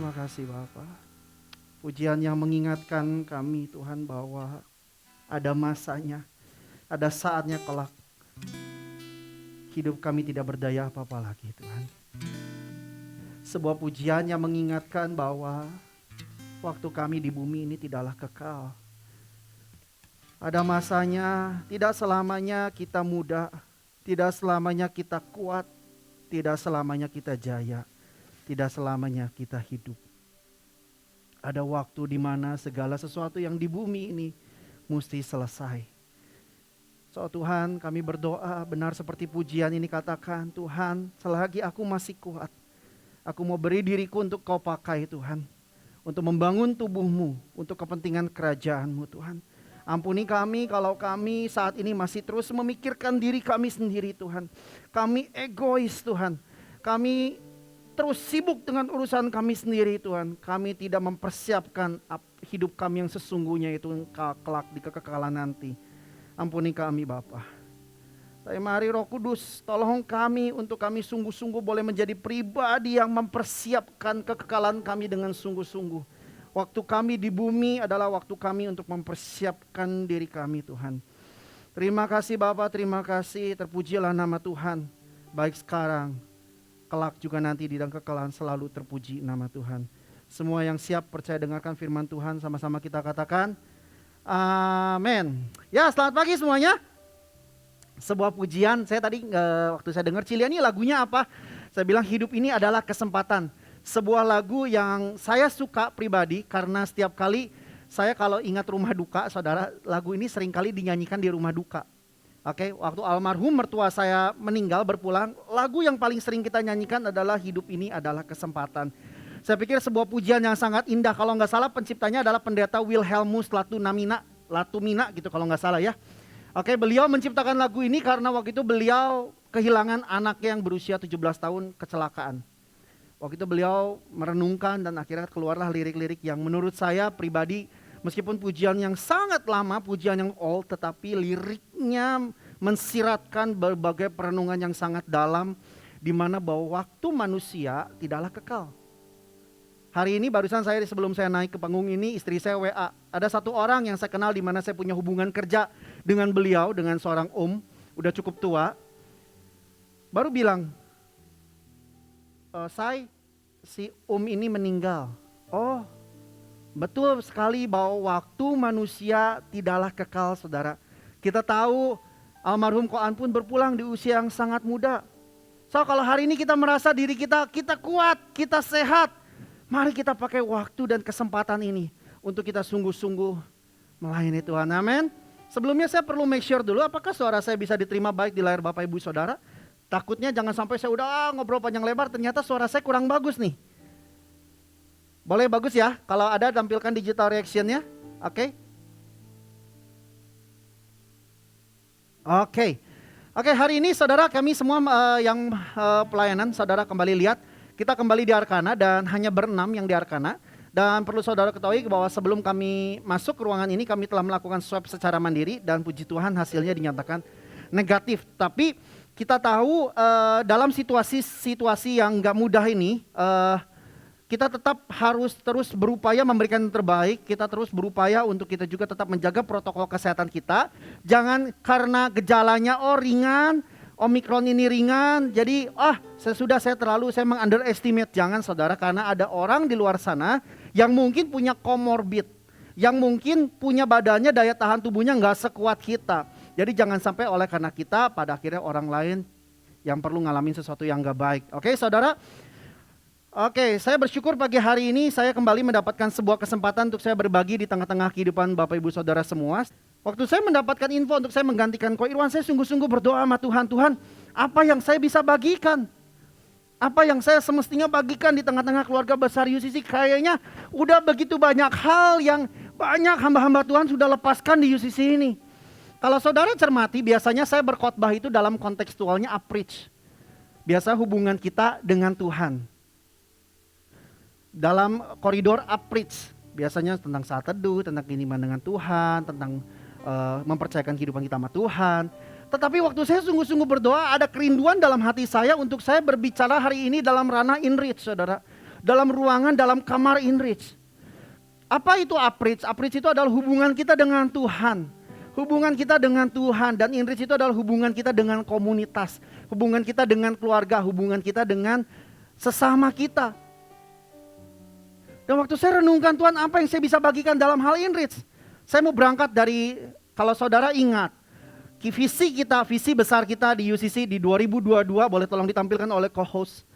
Terima kasih Bapa. Pujian yang mengingatkan kami Tuhan bahwa ada masanya, ada saatnya kelak hidup kami tidak berdaya apa-apa lagi Tuhan. Sebuah pujian yang mengingatkan bahwa waktu kami di bumi ini tidaklah kekal. Ada masanya, tidak selamanya kita muda, tidak selamanya kita kuat, tidak selamanya kita jaya, tidak selamanya kita hidup. Ada waktu di mana segala sesuatu yang di bumi ini mesti selesai. So Tuhan, kami berdoa benar seperti pujian ini katakan, Tuhan, selagi aku masih kuat, aku mau beri diriku untuk Kau pakai Tuhan, untuk membangun tubuhmu, untuk kepentingan kerajaan-Mu Tuhan. Ampuni kami kalau kami saat ini masih terus memikirkan diri kami sendiri Tuhan. Kami egois Tuhan. Kami terus sibuk dengan urusan kami sendiri Tuhan. Kami tidak mempersiapkan hidup kami yang sesungguhnya itu kelak di kekekalan nanti. Ampuni kami Bapa. Tapi mari Roh Kudus tolong kami untuk kami sungguh-sungguh boleh menjadi pribadi yang mempersiapkan kekekalan kami dengan sungguh-sungguh. Waktu kami di bumi adalah waktu kami untuk mempersiapkan diri kami Tuhan. Terima kasih Bapa, terima kasih, terpujilah nama Tuhan. Baik sekarang, kelak juga nanti di dalam kekekalan selalu terpuji nama Tuhan. Semua yang siap percaya dengarkan firman Tuhan sama-sama kita katakan amin. Ya, selamat pagi semuanya. Sebuah pujian, saya tadi waktu saya dengar Ciliani lagunya apa? Saya bilang hidup ini adalah kesempatan. Sebuah lagu yang saya suka pribadi karena setiap kali saya kalau ingat rumah duka, saudara, lagu ini sering kali dinyanyikan di rumah duka. Oke, waktu almarhum mertua saya meninggal berpulang, lagu yang paling sering kita nyanyikan adalah hidup ini adalah kesempatan. Saya pikir sebuah pujian yang sangat indah, kalau nggak salah penciptanya adalah pendeta Wilhelmus Latumina gitu kalau nggak salah ya. Oke, beliau menciptakan lagu ini karena waktu itu beliau kehilangan anaknya yang berusia 17 tahun kecelakaan. Waktu itu beliau merenungkan dan akhirnya keluarlah lirik-lirik yang menurut saya pribadi meskipun pujian yang sangat lama, pujian yang old, tetapi liriknya mensiratkan berbagai perenungan yang sangat dalam di mana bahwa waktu manusia tidaklah kekal. Hari ini barusan saya sebelum saya naik ke panggung ini istri saya WA. Ada satu orang yang saya kenal di mana saya punya hubungan kerja dengan beliau, dengan seorang udah cukup tua. Baru bilang, si ini meninggal. Oh, betul sekali bahwa waktu manusia tidaklah kekal saudara. Kita tahu almarhum Koan pun berpulang di usia yang sangat muda. So kalau hari ini kita merasa diri kita kuat, kita sehat. Mari kita pakai waktu dan kesempatan ini untuk kita sungguh-sungguh melayani Tuhan. Amin. Sebelumnya saya perlu make sure dulu apakah suara saya bisa diterima baik di layar Bapak Ibu Saudara. Takutnya jangan sampai saya udah ngobrol panjang lebar ternyata suara saya kurang bagus nih. Boleh bagus ya? Kalau ada tampilkan digital reaction-nya. Oke. Oke, hari ini saudara kami semua yang pelayanan saudara kembali lihat. Kita kembali di Arkana dan hanya berenam yang di Arkana. Dan perlu saudara ketahui bahwa sebelum kami masuk ke ruangan ini kami telah melakukan swab secara mandiri. Dan puji Tuhan hasilnya dinyatakan negatif. Tapi kita tahu dalam situasi yang gak mudah ini, kita tetap harus terus berupaya memberikan yang terbaik. Kita terus berupaya untuk kita juga tetap menjaga protokol kesehatan kita. Jangan karena gejalanya ringan, Omikron ini ringan, jadi saya meng-underestimate. Jangan saudara, karena ada orang di luar sana yang mungkin punya comorbid, yang mungkin punya badannya, daya tahan tubuhnya gak sekuat kita. Jadi jangan sampai oleh karena kita pada akhirnya orang lain yang perlu ngalamin sesuatu yang gak baik. Oke saudara? Oke, saya bersyukur pagi hari ini saya kembali mendapatkan sebuah kesempatan untuk saya berbagi di tengah-tengah kehidupan Bapak Ibu Saudara semua. Waktu saya mendapatkan info untuk saya menggantikan Ko Irwan, saya sungguh-sungguh berdoa sama Tuhan. Tuhan, apa yang saya bisa bagikan? Apa yang saya semestinya bagikan di tengah-tengah keluarga besar UCC? Kayaknya udah begitu banyak hal yang banyak hamba-hamba Tuhan sudah lepaskan di UCC ini. Kalau saudara cermati, biasanya saya berkhotbah itu dalam kontekstualnya approach. Biasa hubungan kita dengan Tuhan. Dalam koridor approach. Biasanya tentang saat teduh, tentang keintiman dengan Tuhan, tentang mempercayakan kehidupan kita sama Tuhan. Tetapi waktu saya sungguh-sungguh berdoa, ada kerinduan dalam hati saya untuk saya berbicara hari ini dalam ranah enrich, saudara. dalam ruangan, dalam kamar Inreach. Apa itu Approach? Approach itu adalah hubungan kita dengan Tuhan. Hubungan kita dengan Tuhan, dan Inreach itu adalah hubungan kita dengan komunitas. Hubungan kita dengan keluarga, hubungan kita dengan sesama kita. Dan waktu saya renungkan, Tuhan, apa yang saya bisa bagikan dalam hal Inreach? Saya mau berangkat dari, kalau saudara ingat, visi besar kita di UCC di 2022, boleh tolong ditampilkan oleh co-host.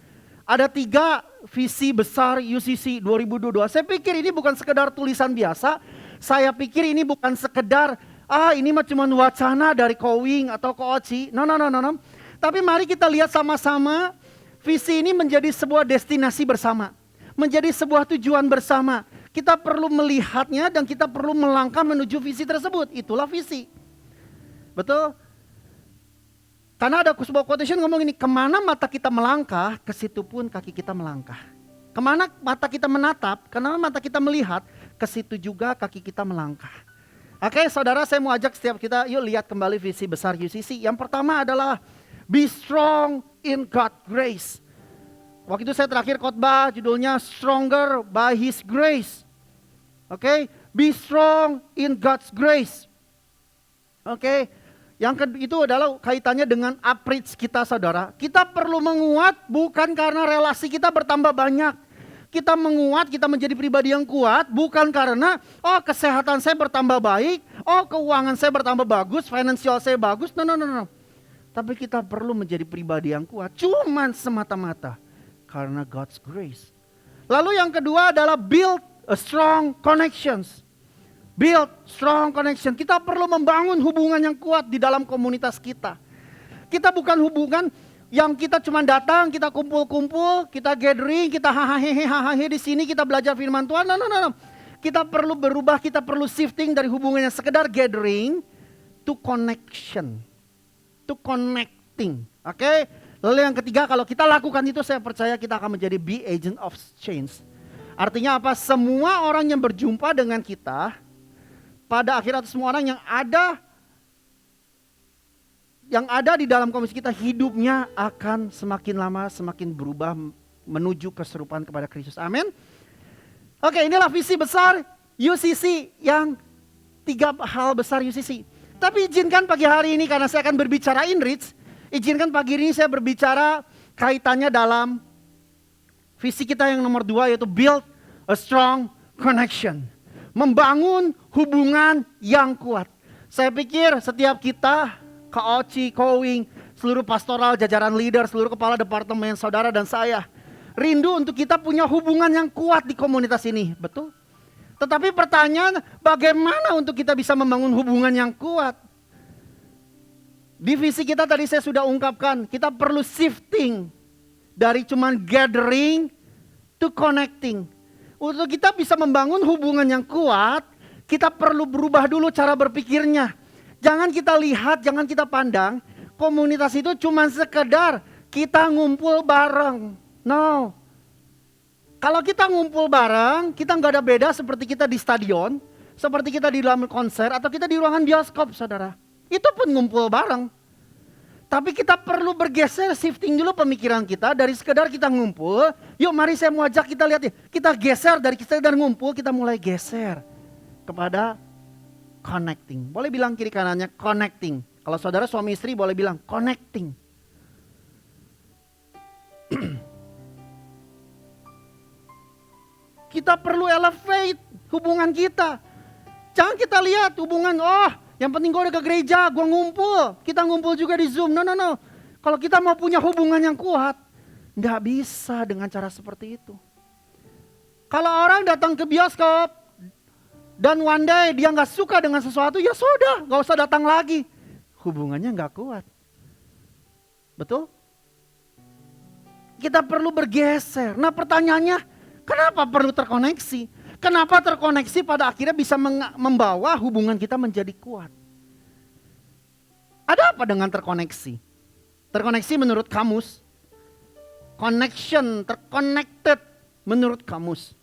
Ada 3 visi besar UCC 2022. Saya pikir ini bukan sekedar tulisan biasa. Saya pikir ini bukan sekedar, ini mah cuma wacana dari Kowing atau Kooci. No. Tapi mari kita lihat sama-sama, visi ini menjadi sebuah destinasi bersama. Menjadi sebuah tujuan bersama. Kita perlu melihatnya dan kita perlu melangkah menuju visi tersebut. Itulah visi. Betul? Karena ada sebuah quotation ngomong ini, kemana mata kita melangkah, ke situ pun kaki kita melangkah. Kemana mata kita menatap, kemana mata kita melihat, ke situ juga kaki kita melangkah. Oke, saudara, saya mau ajak setiap kita, yuk lihat kembali visi besar UCC. Yang pertama adalah be strong in God's grace. Waktu itu saya terakhir khotbah, judulnya Stronger by His Grace. Oke, be strong in God's grace. Oke. Yang itu adalah kaitannya dengan approach kita, saudara. Kita perlu menguat bukan karena relasi kita bertambah banyak. Kita menguat, kita menjadi pribadi yang kuat bukan karena kesehatan saya bertambah baik, keuangan saya bertambah bagus, finansial saya bagus. No. Tapi kita perlu menjadi pribadi yang kuat cuman semata-mata karena God's grace. Lalu yang kedua adalah build a strong connections. Build strong connection. Kita perlu membangun hubungan yang kuat di dalam komunitas kita. Kita bukan hubungan yang kita cuma datang, kita kumpul-kumpul, kita gathering, kita hahaha di sini, kita belajar firman Tuhan. No. Kita perlu berubah, kita perlu shifting dari hubungan yang sekedar gathering to connection. To connecting. Oke? Lalu yang ketiga, kalau kita lakukan itu, saya percaya kita akan menjadi be agent of change. Artinya apa? Semua orang yang berjumpa dengan kita, pada akhirnya semua orang yang ada di dalam komunitas kita, hidupnya akan semakin lama semakin berubah menuju keserupaan kepada Kristus. Amin. Oke, inilah visi besar UCC, yang 3 hal besar UCC. Tapi izinkan pagi hari ini, karena saya akan berbicara Inreach, izinkan pagi ini saya berbicara kaitannya dalam visi kita yang nomor 2, yaitu build a strong connection. Membangun hubungan yang kuat. Saya pikir setiap kita, Kooci, Kowing, seluruh pastoral, jajaran leader, seluruh kepala departemen, saudara dan saya, rindu untuk kita punya hubungan yang kuat di komunitas ini. Betul? Tetapi pertanyaan, bagaimana untuk kita bisa membangun hubungan yang kuat? Di visi kita tadi saya sudah ungkapkan, kita perlu shifting dari cuman gathering to connecting. Untuk kita bisa membangun hubungan yang kuat, kita perlu berubah dulu cara berpikirnya. Jangan kita lihat, jangan kita pandang, komunitas itu cuma sekedar kita ngumpul bareng. No. Kalau kita ngumpul bareng, kita nggak ada beda seperti kita di stadion, seperti kita di dalam konser, atau kita di ruangan bioskop, saudara. Itu pun ngumpul bareng. Tapi kita perlu bergeser, shifting dulu pemikiran kita dari sekedar kita ngumpul. Yuk mari saya mau ajak kita lihat ya. Kita geser dari sekedar ngumpul, kita mulai geser kepada connecting. Boleh bilang kiri kanannya connecting. Kalau saudara suami istri boleh bilang connecting. Kita perlu elevate hubungan kita. Jangan kita lihat hubungan, yang penting gue udah ke gereja, gue ngumpul. Kita ngumpul juga di Zoom. No. Kalau kita mau punya hubungan yang kuat, nggak bisa dengan cara seperti itu. Kalau orang datang ke bioskop, dan one day dia nggak suka dengan sesuatu, ya sudah, nggak usah datang lagi. Hubungannya nggak kuat. Betul? Kita perlu bergeser. Nah pertanyaannya, kenapa perlu terkoneksi? Kenapa terkoneksi pada akhirnya bisa membawa hubungan kita menjadi kuat? Ada apa dengan terkoneksi? Terkoneksi menurut kamus. Connection, terconnected menurut kamus.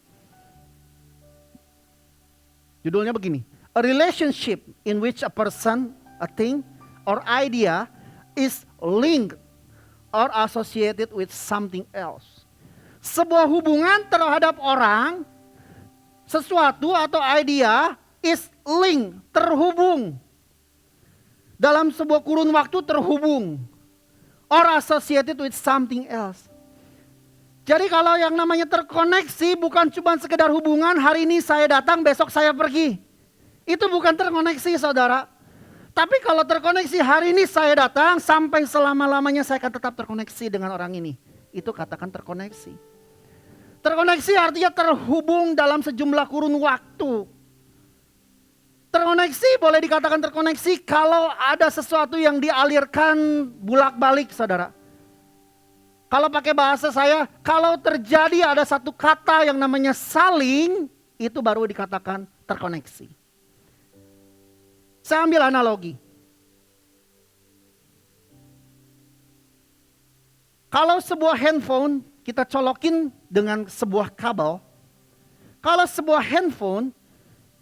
Judulnya begini. A relationship in which a person, a thing, or idea is linked or associated with something else. Sebuah hubungan terhadap orang, sesuatu atau idea is link, terhubung. Dalam sebuah kurun waktu terhubung. Or associated with something else. Jadi kalau yang namanya terkoneksi bukan cuma sekedar hubungan, hari ini saya datang, besok saya pergi. Itu bukan terkoneksi, saudara. Tapi kalau terkoneksi, hari ini saya datang, sampai selama-lamanya saya akan tetap terkoneksi dengan orang ini. Itu katakan terkoneksi. Terkoneksi artinya terhubung dalam sejumlah kurun waktu. Terkoneksi boleh dikatakan terkoneksi kalau ada sesuatu yang dialirkan bolak-balik, saudara. Kalau pakai bahasa saya, kalau terjadi ada satu kata yang namanya saling, itu baru dikatakan terkoneksi. Saya ambil analogi. Kalau sebuah handphone kita colokin dengan sebuah kabel. Kalau sebuah handphone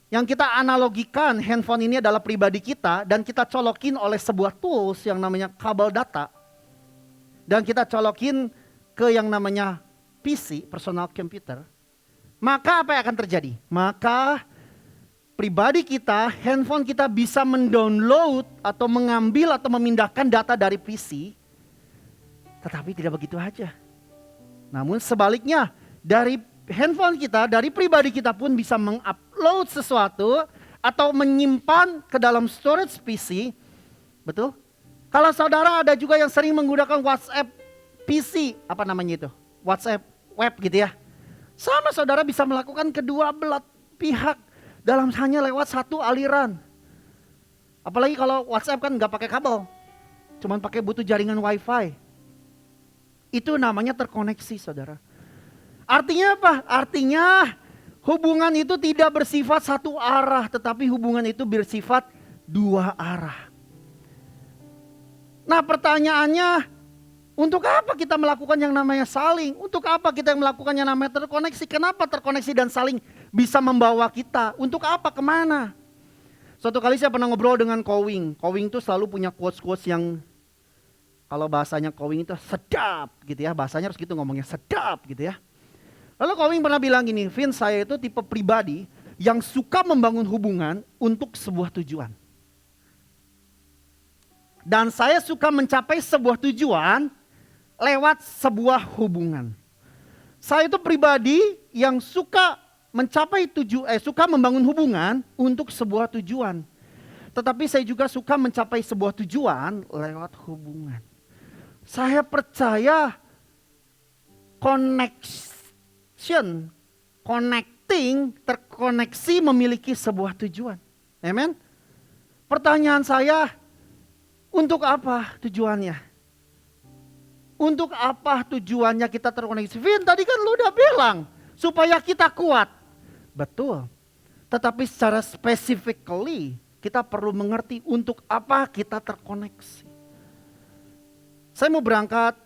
yang kita analogikan, handphone ini adalah pribadi kita dan kita colokin oleh sebuah tools yang namanya kabel data. Dan kita colokin ke yang namanya PC, personal computer. Maka apa yang akan terjadi? Maka pribadi kita, handphone kita bisa mendownload atau mengambil atau memindahkan data dari PC. Tetapi tidak begitu aja. Namun sebaliknya, dari handphone kita, dari pribadi kita pun bisa mengupload sesuatu atau menyimpan ke dalam storage PC. Betul? Kalau saudara ada juga yang sering menggunakan WhatsApp PC, apa namanya itu? WhatsApp web gitu ya. Sama saudara bisa melakukan kedua belah pihak dalam hanya lewat satu aliran. Apalagi kalau WhatsApp kan nggak pakai kabel, cuman pakai butuh jaringan WiFi. Itu namanya terkoneksi, saudara. Artinya apa? Artinya hubungan itu tidak bersifat satu arah, tetapi hubungan itu bersifat dua arah. Nah pertanyaannya, untuk apa kita melakukan yang namanya saling? Untuk apa kita melakukan yang namanya terkoneksi? Kenapa terkoneksi dan saling bisa membawa kita? Untuk apa? Kemana? Suatu kali saya pernah ngobrol dengan Kowing. Kowing itu selalu punya quotes-quotes yang, kalau bahasanya Kowing itu sedap gitu ya. Bahasanya harus gitu ngomongnya, sedap gitu ya. Lalu Kowing pernah bilang gini, Vin, saya itu tipe pribadi yang suka membangun hubungan untuk sebuah tujuan. Dan saya suka mencapai sebuah tujuan lewat sebuah hubungan. Saya itu pribadi yang suka suka membangun hubungan untuk sebuah tujuan. Tetapi saya juga suka mencapai sebuah tujuan lewat hubungan. Saya percaya terkoneksi memiliki sebuah tujuan. Amen. Pertanyaan saya, untuk apa tujuannya? Untuk apa tujuannya kita terkoneksi? Vin, tadi kan lu udah bilang supaya kita kuat. Betul. Tetapi secara specifically kita perlu mengerti untuk apa kita terkoneksi. Saya mau berangkat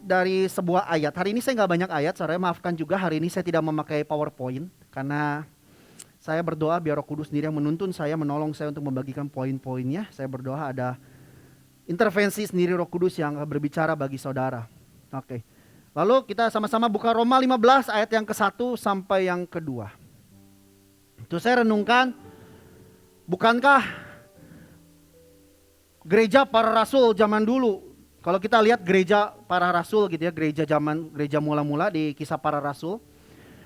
dari sebuah ayat. Hari ini saya nggak banyak ayat, saudara maafkan juga hari ini saya tidak memakai PowerPoint. Karena saya berdoa biar Roh Kudus sendiri yang menuntun saya, menolong saya untuk membagikan poin-poinnya. Saya berdoa ada intervensi sendiri Roh Kudus yang berbicara bagi saudara. Oke. Lalu kita sama-sama buka Roma 15 ayat yang ke-1 sampai yang ke-2. Itu saya renungkan, bukankah gereja para rasul zaman dulu, kalau kita lihat gereja para rasul gitu ya, gereja mula-mula di Kisah Para Rasul.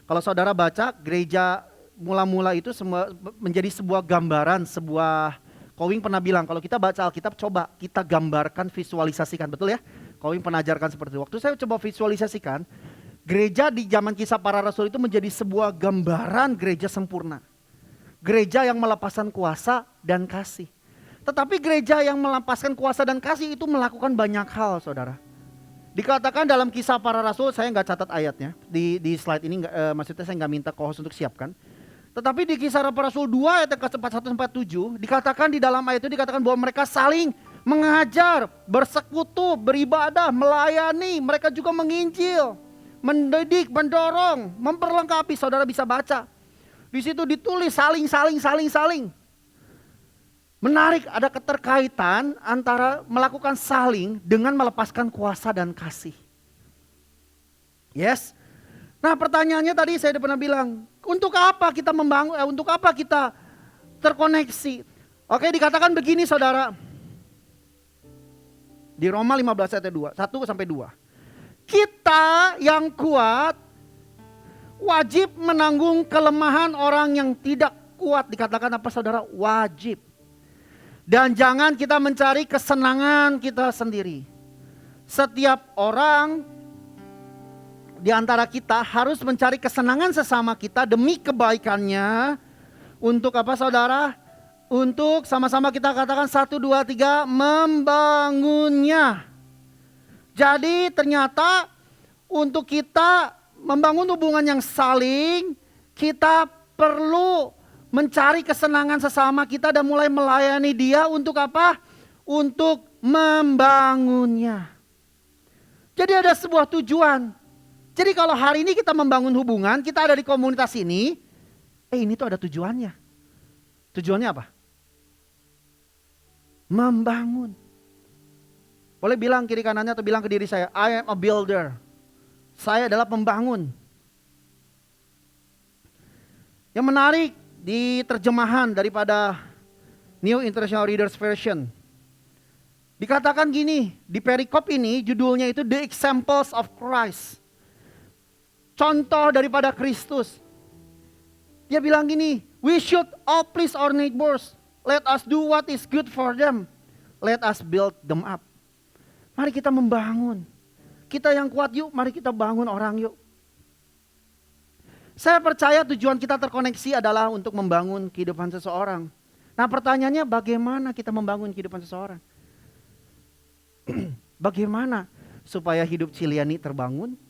Kalau saudara baca gereja mula-mula itu menjadi sebuah gambaran, Kowing pernah bilang, kalau kita baca Alkitab coba kita gambarkan, visualisasikan, betul ya? Kowing pernah ajarkan seperti itu. Waktu saya coba visualisasikan, gereja di zaman Kisah Para Rasul itu menjadi sebuah gambaran gereja sempurna. Gereja yang melepaskan kuasa dan kasih. Tetapi gereja yang melepaskan kuasa dan kasih itu melakukan banyak hal, saudara. Dikatakan dalam Kisah Para Rasul, saya nggak catat ayatnya. Di slide ini, maksudnya saya nggak minta co-host untuk siapkan. Tetapi di Kisah Para Rasul 2 ayat ke-41-47 dikatakan, di dalam ayat itu dikatakan bahwa mereka saling mengajar, bersekutu, beribadah, melayani, mereka juga menginjil, mendidik, mendorong, memperlengkapi. Saudara bisa baca. Di situ ditulis saling. Menarik, ada keterkaitan antara melakukan saling dengan melepaskan kuasa dan kasih. Yes. Nah pertanyaannya tadi saya udah pernah bilang, untuk apa kita membangun, untuk apa kita terkoneksi? Oke, dikatakan begini saudara. Di Roma 15 ayat 2, 1 sampai 2. Kita yang kuat wajib menanggung kelemahan orang yang tidak kuat. Dikatakan apa saudara? Wajib. Dan jangan kita mencari kesenangan kita sendiri. Setiap orang di antara kita harus mencari kesenangan sesama kita demi kebaikannya. Untuk apa saudara? Untuk sama-sama kita katakan 1, 2, 3 membangunnya. Jadi ternyata untuk kita membangun hubungan yang saling, kita perlu mencari kesenangan sesama kita dan mulai melayani dia untuk apa? Untuk membangunnya. Jadi ada sebuah tujuan. Jadi kalau hari ini kita membangun hubungan, kita ada di komunitas ini, ini tuh ada tujuannya. Tujuannya apa? Membangun. Boleh bilang kiri kanannya atau bilang ke diri saya, I am a builder. Saya adalah pembangun. Yang menarik di terjemahan daripada New International Reader's Version. Dikatakan gini, di perikop ini judulnya itu The Examples of Christ. Contoh daripada Kristus. Dia bilang gini, we should all please our neighbors. Let us do what is good for them. Let us build them up. Mari kita membangun. Kita yang kuat yuk, mari kita bangun orang yuk. Saya percaya tujuan kita terkoneksi adalah untuk membangun kehidupan seseorang. Nah pertanyaannya bagaimana kita membangun kehidupan seseorang? Bagaimana supaya hidup Ciliani terbangun?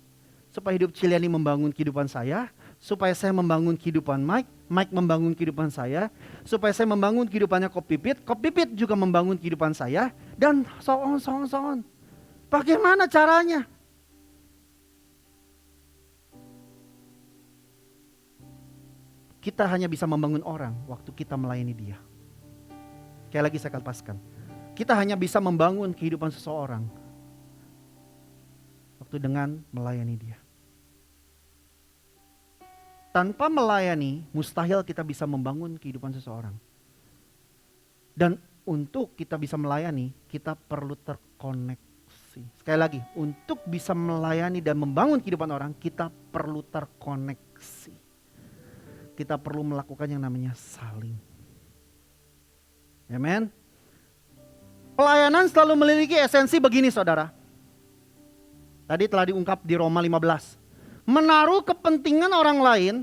Supaya hidup Ciliani membangun kehidupan saya? Supaya saya membangun kehidupan Mike, Mike membangun kehidupan saya, supaya saya membangun kehidupannya Kop Pipit juga membangun kehidupan saya, dan so on. Bagaimana caranya? Kita hanya bisa membangun orang waktu kita melayani dia. Sekali lagi saya lepaskan. Kita hanya bisa membangun kehidupan seseorang waktu dengan melayani dia. Tanpa melayani, mustahil kita bisa membangun kehidupan seseorang. Dan untuk kita bisa melayani, kita perlu terkoneksi. Sekali lagi, untuk bisa melayani dan membangun kehidupan orang, kita perlu terkoneksi. Kita perlu melakukan yang namanya saling. Amen. Pelayanan selalu memiliki esensi begini saudara. Tadi telah diungkap di Roma 15. Menaruh kepentingan orang lain,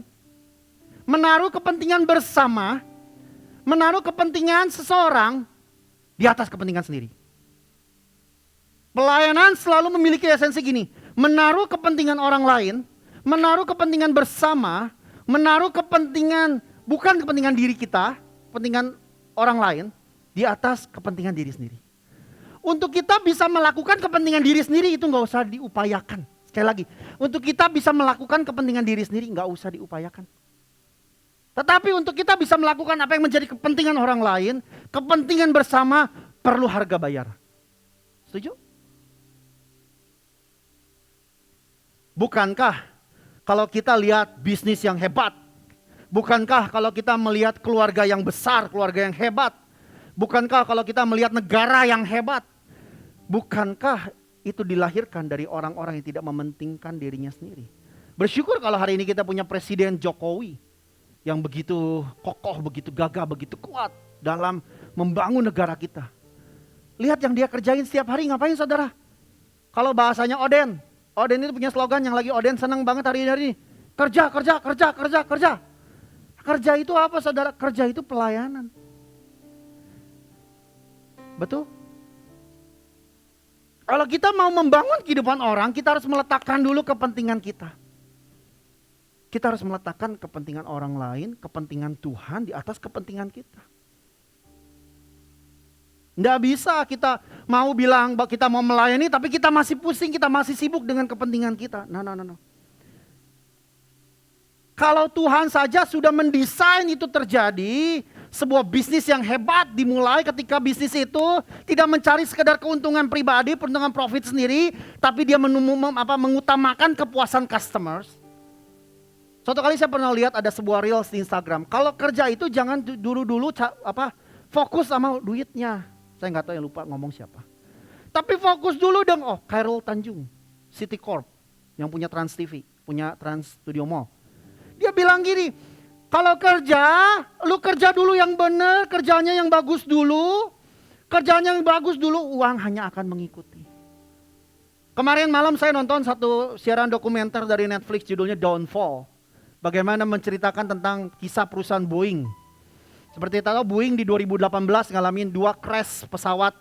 menaruh kepentingan bersama, menaruh kepentingan seseorang di atas kepentingan sendiri. Pelayanan selalu memiliki esensi gini, menaruh kepentingan orang lain, menaruh kepentingan bersama, menaruh kepentingan, bukan kepentingan diri kita, kepentingan orang lain, di atas kepentingan diri sendiri. Untuk kita bisa melakukan kepentingan diri sendiri itu gak usah diupayakan. Sekali lagi, untuk kita bisa melakukan kepentingan diri sendiri gak usah diupayakan. Tetapi untuk kita bisa melakukan apa yang menjadi kepentingan orang lain, kepentingan bersama perlu harga bayar. Setuju? Bukankah kalau kita lihat bisnis yang hebat, bukankah kalau kita melihat keluarga yang besar, keluarga yang hebat, bukankah kalau kita melihat negara yang hebat, bukankah itu dilahirkan dari orang-orang yang tidak mementingkan dirinya sendiri? Bersyukur kalau hari ini kita punya Presiden Jokowi yang begitu kokoh, begitu gagah, begitu kuat dalam membangun negara kita. Lihat yang dia kerjain setiap hari, ngapain saudara? Kalau bahasanya Oden itu punya slogan yang lagi Oden senang banget hari ini. Kerja. Kerja itu apa saudara? Kerja itu pelayanan. Betul? Kalau kita mau membangun kehidupan orang, kita harus meletakkan dulu kepentingan kita. Kita harus meletakkan kepentingan orang lain, kepentingan Tuhan di atas kepentingan kita. Nggak bisa kita mau bilang bahwa kita mau melayani tapi kita masih pusing, kita masih sibuk dengan kepentingan kita. No. Kalau Tuhan saja sudah mendesain itu terjadi, sebuah bisnis yang hebat dimulai ketika bisnis itu tidak mencari sekedar keuntungan pribadi, keuntungan profit sendiri, tapi dia mengutamakan kepuasan customers. Suatu kali saya pernah lihat ada sebuah reels di Instagram. Kalau kerja itu jangan dulu fokus sama duitnya. Saya nggak tahu, yang lupa ngomong siapa. Tapi fokus dulu dong. Oh, Khairul Tanjung, City Corp, yang punya Trans TV, punya Trans Studio Mall. Dia bilang gini, kalau kerja, lu kerja dulu yang benar, kerjanya yang bagus dulu. Kerjanya yang bagus dulu, uang hanya akan mengikuti. Kemarin malam saya nonton satu siaran dokumenter dari Netflix, judulnya Downfall. Bagaimana menceritakan tentang kisah perusahaan Boeing. Seperti tahu, Boeing di 2018 ngalamin 2 crash pesawat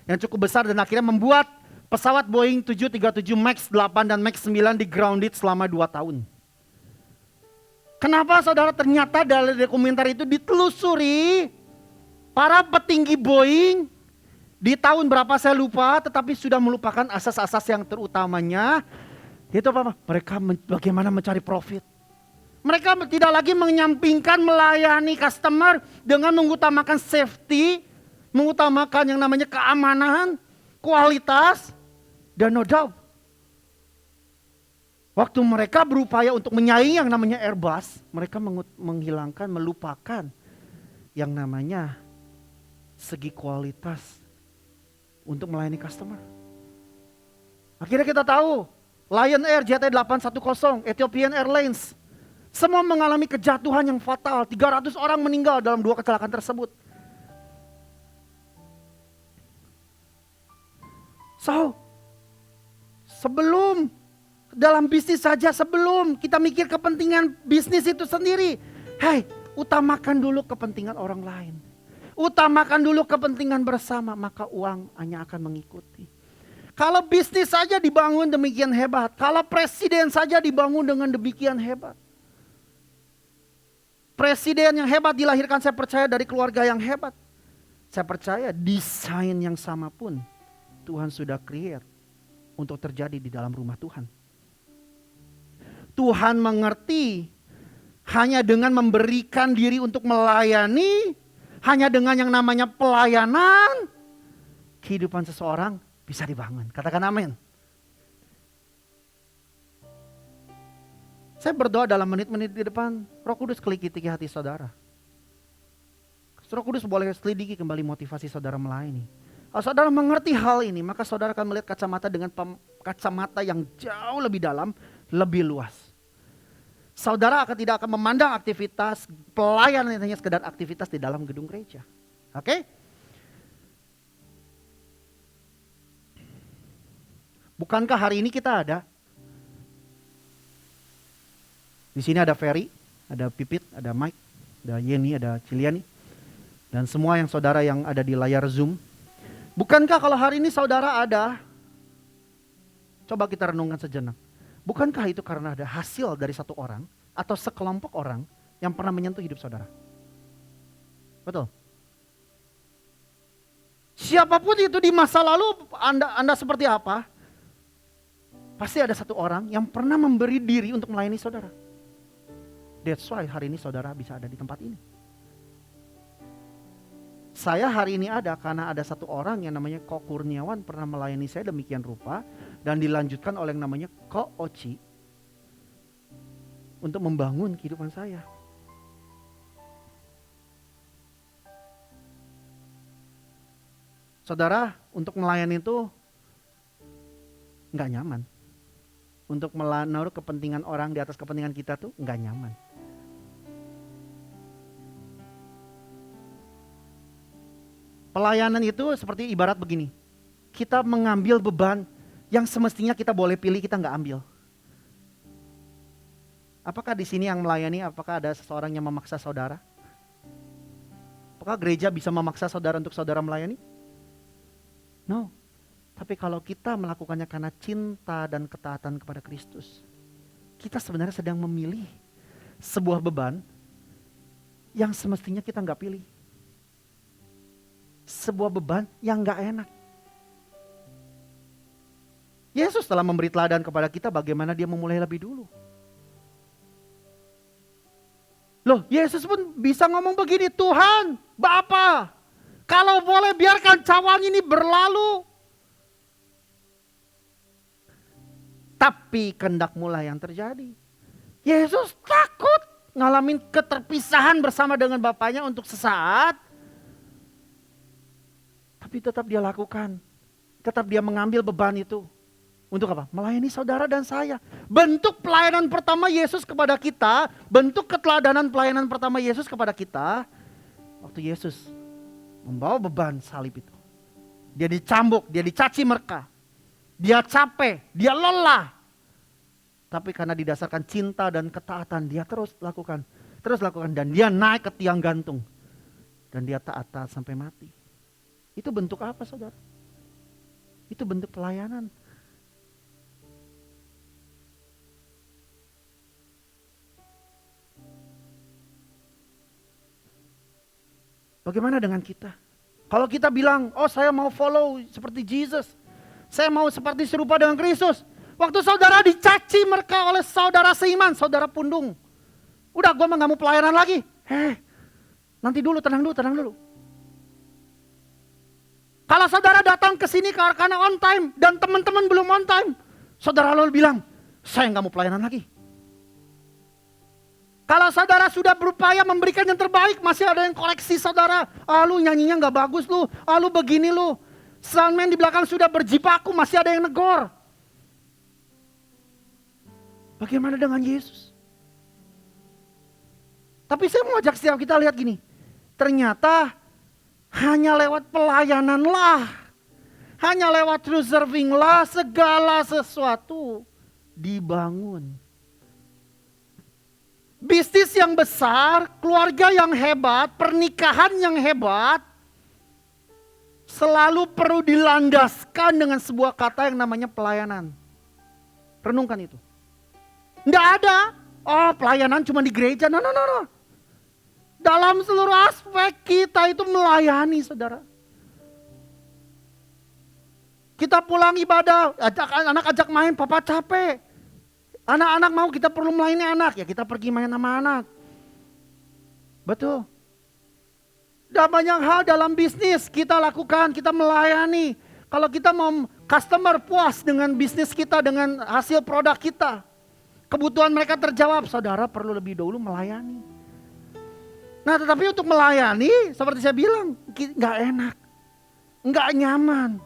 yang cukup besar dan akhirnya membuat pesawat Boeing 737 MAX 8 dan MAX 9 di grounded selama 2 tahun. Kenapa saudara? Ternyata dari dokumenter itu ditelusuri para petinggi Boeing di tahun berapa saya lupa, tetapi sudah melupakan asas-asas yang terutamanya. Itu apa? Mereka bagaimana mencari profit. Mereka tidak lagi menyampingkan melayani customer dengan mengutamakan safety, mengutamakan yang namanya keamanan, kualitas, dan no doubt. Waktu mereka berupaya untuk menyaingi yang namanya Airbus, mereka menghilangkan, melupakan yang namanya segi kualitas untuk melayani customer. Akhirnya kita tahu, Lion Air JT810, Ethiopian Airlines, semua mengalami kejatuhan yang fatal. 300 orang meninggal dalam 2 kecelakaan tersebut. So, sebelum dalam bisnis saja, sebelum kita mikir kepentingan bisnis itu sendiri, utamakan dulu kepentingan orang lain. Utamakan dulu kepentingan bersama, maka uang hanya akan mengikuti. Kalau bisnis saja dibangun demikian hebat, kalau presiden saja dibangun dengan demikian hebat. Presiden yang hebat dilahirkan, saya percaya, dari keluarga yang hebat. Saya percaya desain yang sama pun Tuhan sudah create untuk terjadi di dalam rumah Tuhan. Tuhan mengerti hanya dengan memberikan diri untuk melayani, hanya dengan yang namanya pelayanan, kehidupan seseorang bisa dibangun. Katakan amin. Saya berdoa dalam menit-menit di depan, Roh Kudus keliki hati saudara. Roh Kudus boleh selidiki kembali motivasi saudara melayani. Kalau saudara mengerti hal ini, maka saudara akan melihat kacamata dengan kacamata yang jauh lebih dalam, lebih luas. Saudara tidak akan memandang aktivitas pelayanan hanya sekedar aktivitas di dalam gedung gereja. Oke? Bukankah hari ini kita ada? Di sini ada Ferry, ada Pipit, ada Mike, ada Yeni, ada Ciliani. Dan semua yang saudara yang ada di layar Zoom. Bukankah kalau hari ini saudara ada? Coba kita renungkan sejenak. Bukankah itu karena ada hasil dari satu orang atau sekelompok orang yang pernah menyentuh hidup saudara? Betul. Siapapun itu di masa lalu Anda seperti apa? Pasti ada satu orang yang pernah memberi diri untuk melayani saudara. That's why hari ini saudara bisa ada di tempat ini. Saya hari ini ada karena ada satu orang yang namanya Ko Kurniawan pernah melayani saya demikian rupa. Dan dilanjutkan oleh yang namanya Ko Oci. Untuk membangun kehidupan saya. Saudara, untuk melayani itu gak nyaman. Untuk menaruh kepentingan orang di atas kepentingan kita tuh gak nyaman. Pelayanan itu seperti ibarat begini. Kita mengambil beban yang semestinya kita boleh pilih, kita nggak ambil. Apakah di sini yang melayani, apakah ada seseorang yang memaksa saudara? Apakah gereja bisa memaksa saudara untuk saudara melayani? No. Tapi kalau kita melakukannya karena cinta dan ketaatan kepada Kristus, kita sebenarnya sedang memilih sebuah beban yang semestinya kita nggak pilih. Sebuah beban yang gak enak. Yesus telah memberi teladan kepada kita bagaimana dia memulai lebih dulu. Loh, Yesus pun bisa ngomong begini, Tuhan, Bapa, kalau boleh biarkan cawan ini berlalu. Tapi kehendak-Mu lah yang terjadi. Yesus takut ngalamin keterpisahan bersama dengan Bapaknya untuk sesaat. Tapi tetap dia lakukan. Tetap dia mengambil beban itu. Untuk apa? Melayani saudara dan saya. Bentuk pelayanan pertama Yesus kepada kita, bentuk keteladanan pelayanan pertama Yesus kepada kita, waktu Yesus membawa beban salib itu. Dia dicambuk, dia dicaci merka. Dia capek, dia lelah. Tapi karena didasarkan cinta dan ketaatan, dia terus lakukan. Dan dia naik ke tiang gantung. Dan dia taat sampai mati. Itu bentuk apa, saudara? Itu bentuk pelayanan. Bagaimana dengan kita? Kalau kita bilang, oh saya mau follow seperti Jesus. Saya mau seperti serupa dengan Kristus. Waktu saudara dicaci mereka oleh saudara seiman, saudara pundung. Udah gue mah gak mau pelayanan lagi. Nanti dulu, tenang dulu. Kalau saudara datang ke sini karena on time dan teman-teman belum on time, saudara lalu bilang, saya gak mau pelayanan lagi. Kalau saudara sudah berupaya memberikan yang terbaik, masih ada yang koreksi saudara. Lu nyanyinya gak bagus lu, lu begini lu. Soundman di belakang sudah berjibaku, masih ada yang negor. Bagaimana dengan Yesus? Tapi saya mau ajak setiap kita lihat gini. Ternyata hanya lewat pelayananlah, hanya lewat true serving-lah segala sesuatu dibangun. Bisnis yang besar, keluarga yang hebat, pernikahan yang hebat, selalu perlu dilandaskan dengan sebuah kata yang namanya pelayanan. Renungkan itu. Nggak ada, pelayanan cuma di gereja. No. Dalam seluruh aspek kita itu melayani, saudara. Kita pulang ibadah, ajak main, papa capek. Anak-anak mau, kita perlu melayani anak, ya kita pergi main sama anak. Betul. Dan banyak hal dalam bisnis kita lakukan, kita melayani. Kalau kita mau customer puas dengan bisnis kita, dengan hasil produk kita, kebutuhan mereka terjawab, saudara perlu lebih dahulu melayani. Nah tetapi untuk melayani, seperti saya bilang, gak enak, gak nyaman.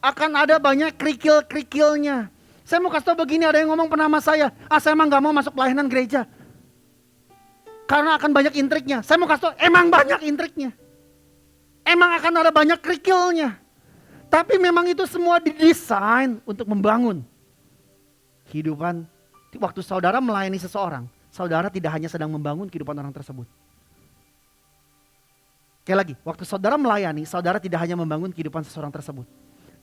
Akan ada banyak kerikil-kerikilnya. Saya mau kasih tau begini, ada yang ngomong pernah sama saya, saya emang gak mau masuk pelayanan gereja. Karena akan banyak intriknya. Saya mau kasih tau, emang banyak intriknya. Emang akan ada banyak kerikilnya. Tapi memang itu semua didesain untuk membangun kehidupan. Waktu saudara melayani seseorang, saudara tidak hanya sedang membangun kehidupan orang tersebut. Sekali lagi, waktu saudara melayani, saudara tidak hanya membangun kehidupan seseorang tersebut.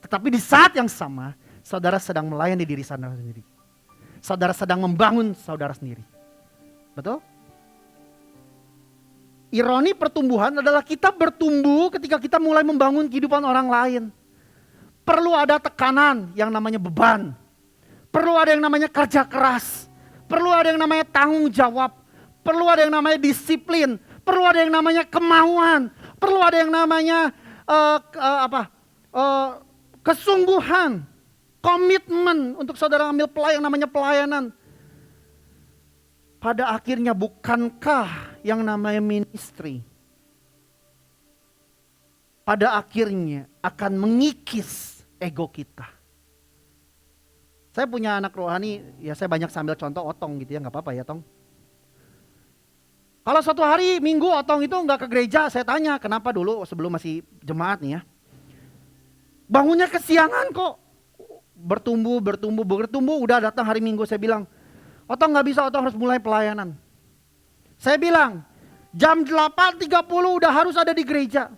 Tetapi di saat yang sama, saudara sedang melayani diri saudara sendiri. Saudara sedang membangun saudara sendiri. Betul? Ironi pertumbuhan adalah kita bertumbuh ketika kita mulai membangun kehidupan orang lain. Perlu ada tekanan yang namanya beban. Perlu ada yang namanya kerja keras. Perlu ada yang namanya tanggung jawab. Perlu ada yang namanya disiplin. Perlu ada yang namanya kemauan. Perlu ada yang namanya kesungguhan. Komitmen untuk saudara ambil yang namanya pelayanan. Pada akhirnya bukankah yang namanya ministry pada akhirnya akan mengikis ego kita. Saya punya anak rohani, ya saya banyak sambil contoh Otong gitu ya, gak apa-apa ya Tong. Kalau suatu hari Minggu Otong itu gak ke gereja, saya tanya kenapa dulu sebelum masih jemaat nih ya. Bangunnya kesiangan kok. Bertumbuh, udah datang hari Minggu saya bilang, Otong gak bisa, Otong harus mulai pelayanan. Saya bilang, jam 8.30 udah harus ada di gereja.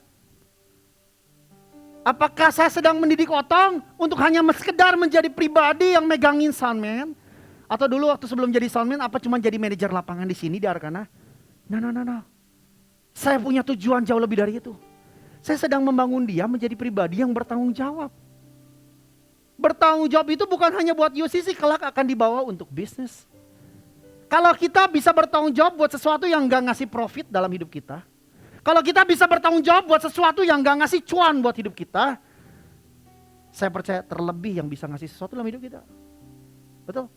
Apakah saya sedang mendidik Otong untuk hanya sekedar menjadi pribadi yang megangin soundman? Atau dulu waktu sebelum jadi soundman, apa cuma jadi manajer lapangan di sini di Arkana? No. Saya punya tujuan jauh lebih dari itu. Saya sedang membangun dia menjadi pribadi yang bertanggung jawab. Bertanggung jawab itu bukan hanya buat UCC, kelak akan dibawa untuk bisnis. Kalau kita bisa bertanggung jawab buat sesuatu yang gak ngasih profit dalam hidup kita. Kalau kita bisa bertanggung jawab buat sesuatu yang gak ngasih cuan buat hidup kita. Saya percaya terlebih yang bisa ngasih sesuatu dalam hidup kita. Betul?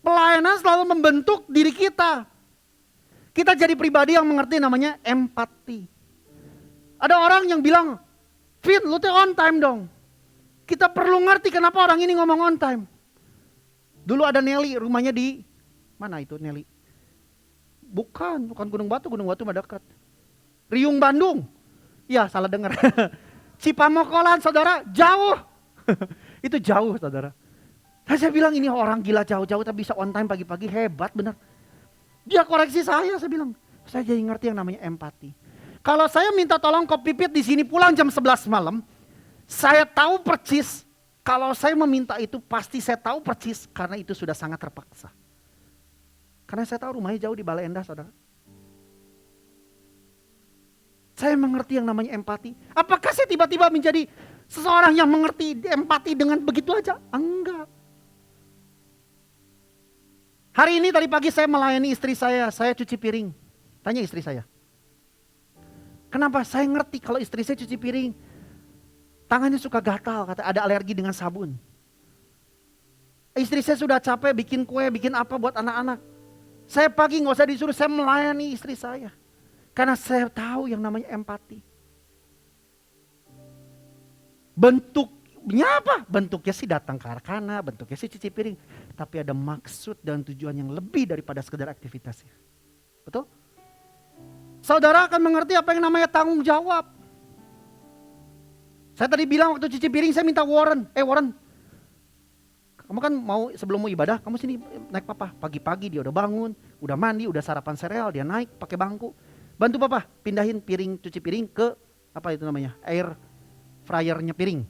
Pelayanan selalu membentuk diri kita. Kita jadi pribadi yang mengerti namanya empati. Ada orang yang bilang, Vin, lu tuh on time dong. Kita perlu ngerti kenapa orang ini ngomong on time. Dulu ada Nelly, rumahnya di, mana itu Nelly? Bukan Gunung Batu mah dekat. Riung Bandung. Ya salah dengar. Cipamokolan saudara, jauh. Itu jauh saudara. Saya bilang ini orang gila jauh-jauh tapi bisa on time pagi-pagi, hebat benar. Dia koreksi saya bilang, saya jadi ngerti yang namanya empati. Kalau saya minta tolong kopi pipit di sini pulang jam 11 malam, saya tahu percis kalau saya meminta itu pasti saya tahu percis karena itu sudah sangat terpaksa. Karena saya tahu rumahnya jauh di Bale Endah saudara. Saya mengerti yang namanya empati. Apakah saya tiba-tiba menjadi seseorang yang mengerti empati dengan begitu aja? Enggak. Hari ini tadi pagi saya melayani istri saya cuci piring. Tanya istri saya. Kenapa? Saya ngerti kalau istri saya cuci piring. Tangannya suka gatal, kata ada alergi dengan sabun. Istri saya sudah capek bikin kue, bikin apa buat anak-anak. Saya pagi gak usah disuruh, saya melayani istri saya. Karena saya tahu yang namanya empati. Bentuknya apa? Bentuknya sih datang ke Arkana, bentuknya sih cuci piring. Tapi ada maksud dan tujuan yang lebih daripada sekedar aktivitasnya. Betul? Saudara akan mengerti apa yang namanya tanggung jawab. Saya tadi bilang waktu cuci piring saya minta Warren. Warren, kamu kan mau sebelum mau ibadah, kamu sini naik papa. Pagi-pagi dia udah bangun, udah mandi, udah sarapan sereal, dia naik pakai bangku. Bantu papa pindahin piring, cuci piring ke apa itu namanya, air fryernya piring.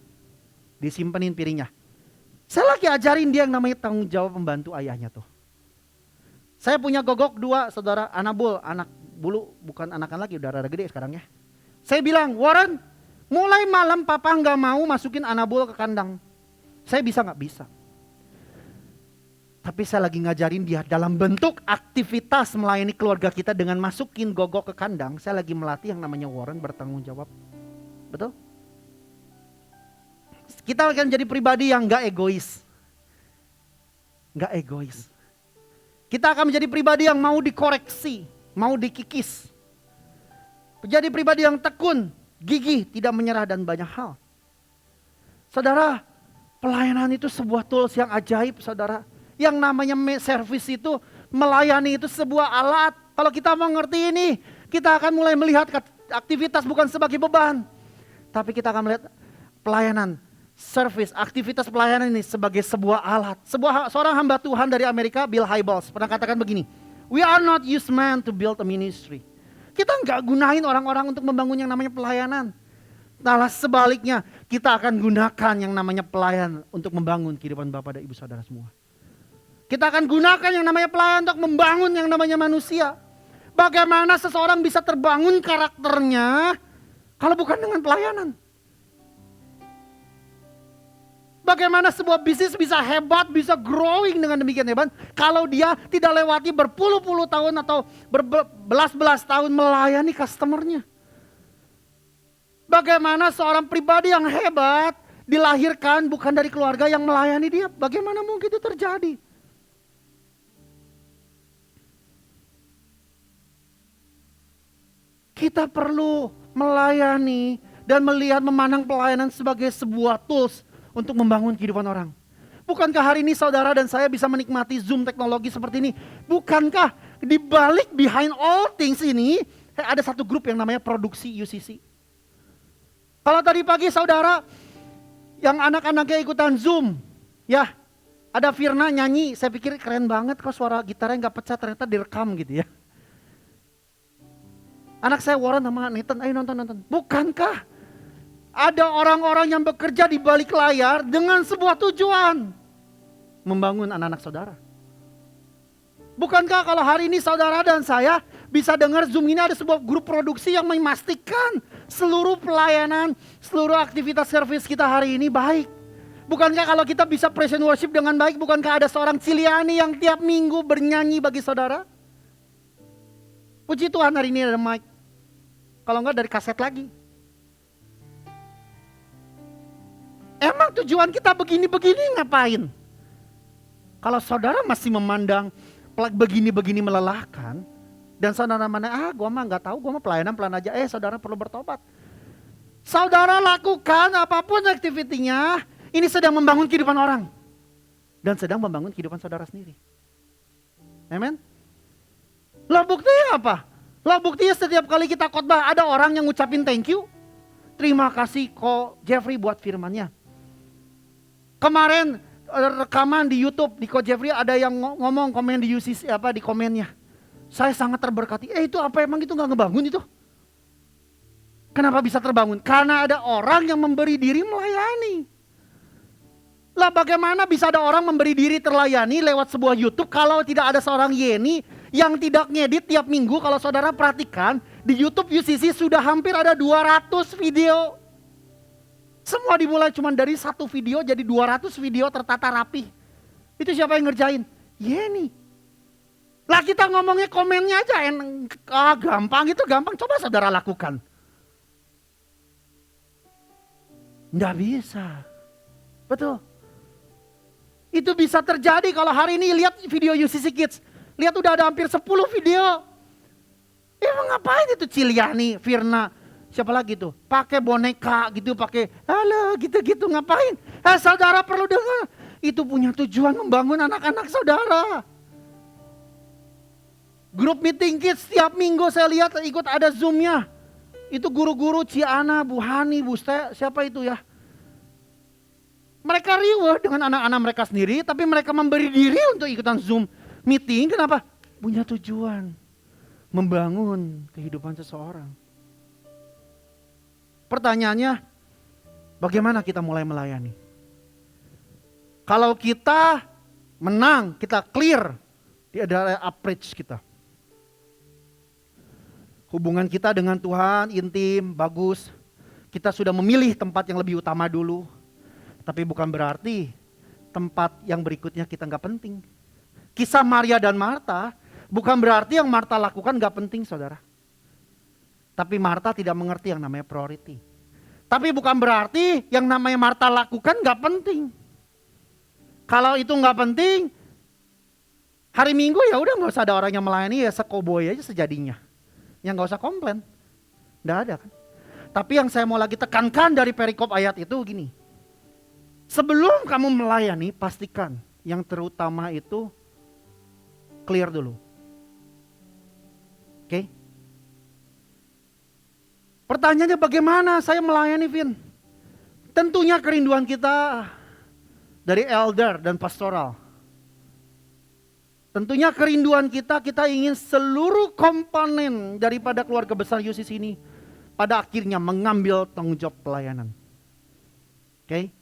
Disimpenin piringnya. Saya lagi ajarin dia yang namanya tanggung jawab membantu ayahnya tuh. Saya punya gogok 2 saudara, Anabul, anak bulu, bukan anakan lagi, udah rada gede sekarang ya. Saya bilang, Warren, mulai malam papa gak mau masukin Anabul ke kandang. Saya bisa gak? Bisa. Tapi saya lagi ngajarin dia dalam bentuk aktivitas melayani keluarga kita dengan masukin gogok ke kandang. Saya lagi melatih yang namanya Warren bertanggung jawab. Betul? Kita akan jadi pribadi yang gak egois. Gak egois. Kita akan menjadi pribadi yang mau dikoreksi, mau dikikis. Menjadi pribadi yang tekun, gigih, tidak menyerah dan banyak hal. Saudara, pelayanan itu sebuah tools yang ajaib saudara. Yang namanya service itu, melayani itu sebuah alat. Kalau kita mengerti ini, kita akan mulai melihat aktivitas bukan sebagai beban. Tapi kita akan melihat pelayanan, service, aktivitas pelayanan ini sebagai sebuah alat. Seorang hamba Tuhan dari Amerika, Bill Hybels, pernah katakan begini, we are not used man to build a ministry. Kita nggak gunain orang-orang untuk membangun yang namanya pelayanan. Malah sebaliknya, kita akan gunakan yang namanya pelayan untuk membangun kehidupan Bapak dan Ibu Saudara semua. Kita akan gunakan yang namanya pelayan untuk membangun yang namanya manusia. Bagaimana seseorang bisa terbangun karakternya kalau bukan dengan pelayanan? Bagaimana sebuah bisnis bisa hebat, bisa growing dengan demikian hebat kalau dia tidak lewati berpuluh-puluh tahun atau berbelas-belas tahun melayani customernya. Bagaimana seorang pribadi yang hebat dilahirkan bukan dari keluarga yang melayani dia. Bagaimana mungkin itu terjadi? Kita perlu melayani dan melihat memandang pelayanan sebagai sebuah tools untuk membangun kehidupan orang. Bukankah hari ini saudara dan saya bisa menikmati Zoom teknologi seperti ini? Bukankah di balik behind all things ini ada satu grup yang namanya produksi UCC? Kalau tadi pagi saudara yang anak-anaknya ikutan Zoom, ya ada Firna nyanyi, saya pikir keren banget kok suara gitarnya gak pecah, ternyata direkam gitu ya. Anak saya Warren sama Nathan, ayo nonton. Bukankah ada orang-orang yang bekerja di balik layar dengan sebuah tujuan? Membangun anak-anak saudara. Bukankah kalau hari ini saudara dan saya bisa dengar Zoom ini ada sebuah grup produksi yang memastikan seluruh pelayanan, seluruh aktivitas service kita hari ini baik. Bukankah kalau kita bisa praise and worship dengan baik, bukankah ada seorang Ciliani yang tiap minggu bernyanyi bagi saudara? Puji Tuhan hari ini ada mic. Kalau enggak dari kaset lagi. Emang tujuan kita begini-begini ngapain? Kalau saudara masih memandang begini-begini melelahkan, dan saudara mana, gua mah nggak tahu, gua mah pelayanan pelan aja. Saudara perlu bertobat. Saudara lakukan apapun aktivitinya, ini sedang membangun kehidupan orang. Dan sedang membangun kehidupan saudara sendiri. Amen. Lah buktinya apa? Lah buktinya setiap kali kita khotbah ada orang yang ngucapin thank you. Terima kasih Ko Jeffrey buat firmannya. Kemarin rekaman di YouTube di Ko Jeffrey ada yang ngomong komen di UCC di komennya. Saya sangat terberkati. Itu apa emang itu nggak ngebangun itu? Kenapa bisa terbangun? Karena ada orang yang memberi diri melayani. Lah bagaimana bisa ada orang memberi diri terlayani lewat sebuah YouTube kalau tidak ada seorang Yeni yang tidak ngedit tiap minggu? Kalau saudara perhatikan di YouTube UCC sudah hampir ada 200 video. Semua dimulai cuma dari satu video jadi 200 video tertata rapi. Itu siapa yang ngerjain? Yeni. Lah kita ngomongnya komennya aja gampang, itu gampang. Coba saudara lakukan. Nggak bisa. Betul. Itu bisa terjadi kalau hari ini lihat video UCC Kids. Lihat udah ada hampir 10 video. Emang ngapain itu Ciliani, Firna, siapa lagi tuh? Pakai boneka gitu, pakai halo gitu-gitu ngapain? Saudara perlu dengar. Itu punya tujuan membangun anak-anak saudara. Grup meeting kids setiap minggu saya lihat ikut ada Zoom-nya. Itu guru-guru Ciana, Bu Hani, Bu Ste, siapa itu ya? Mereka riuh dengan anak-anak mereka sendiri, tapi mereka memberi diri untuk ikutan Zoom meeting. Kenapa? Punya tujuan membangun kehidupan seseorang. Pertanyaannya, bagaimana kita mulai melayani? Kalau kita menang, kita clear, dia adalah approach kita. Hubungan kita dengan Tuhan intim, bagus. Kita sudah memilih tempat yang lebih utama dulu. Tapi bukan berarti tempat yang berikutnya kita gak penting. Kisah Maria dan Marta bukan berarti yang Marta lakukan gak penting saudara. Tapi Marta tidak mengerti yang namanya priority. Tapi bukan berarti yang namanya Marta lakukan gak penting. Kalau itu gak penting, hari Minggu ya udah gak usah ada orang yang melayani, ya sekoboy aja sejadinya. Yang gak usah komplain. Gak ada kan. Tapi yang saya mau lagi tekankan dari perikop ayat itu gini. Sebelum kamu melayani, pastikan yang terutama itu clear dulu. Oke? Pertanyaannya bagaimana saya melayani, Vin? Tentunya kerinduan kita dari elder dan pastoral. Tentunya kerinduan kita ingin seluruh komponen daripada keluarga besar UCC ini pada akhirnya mengambil tanggung jawab pelayanan. Oke?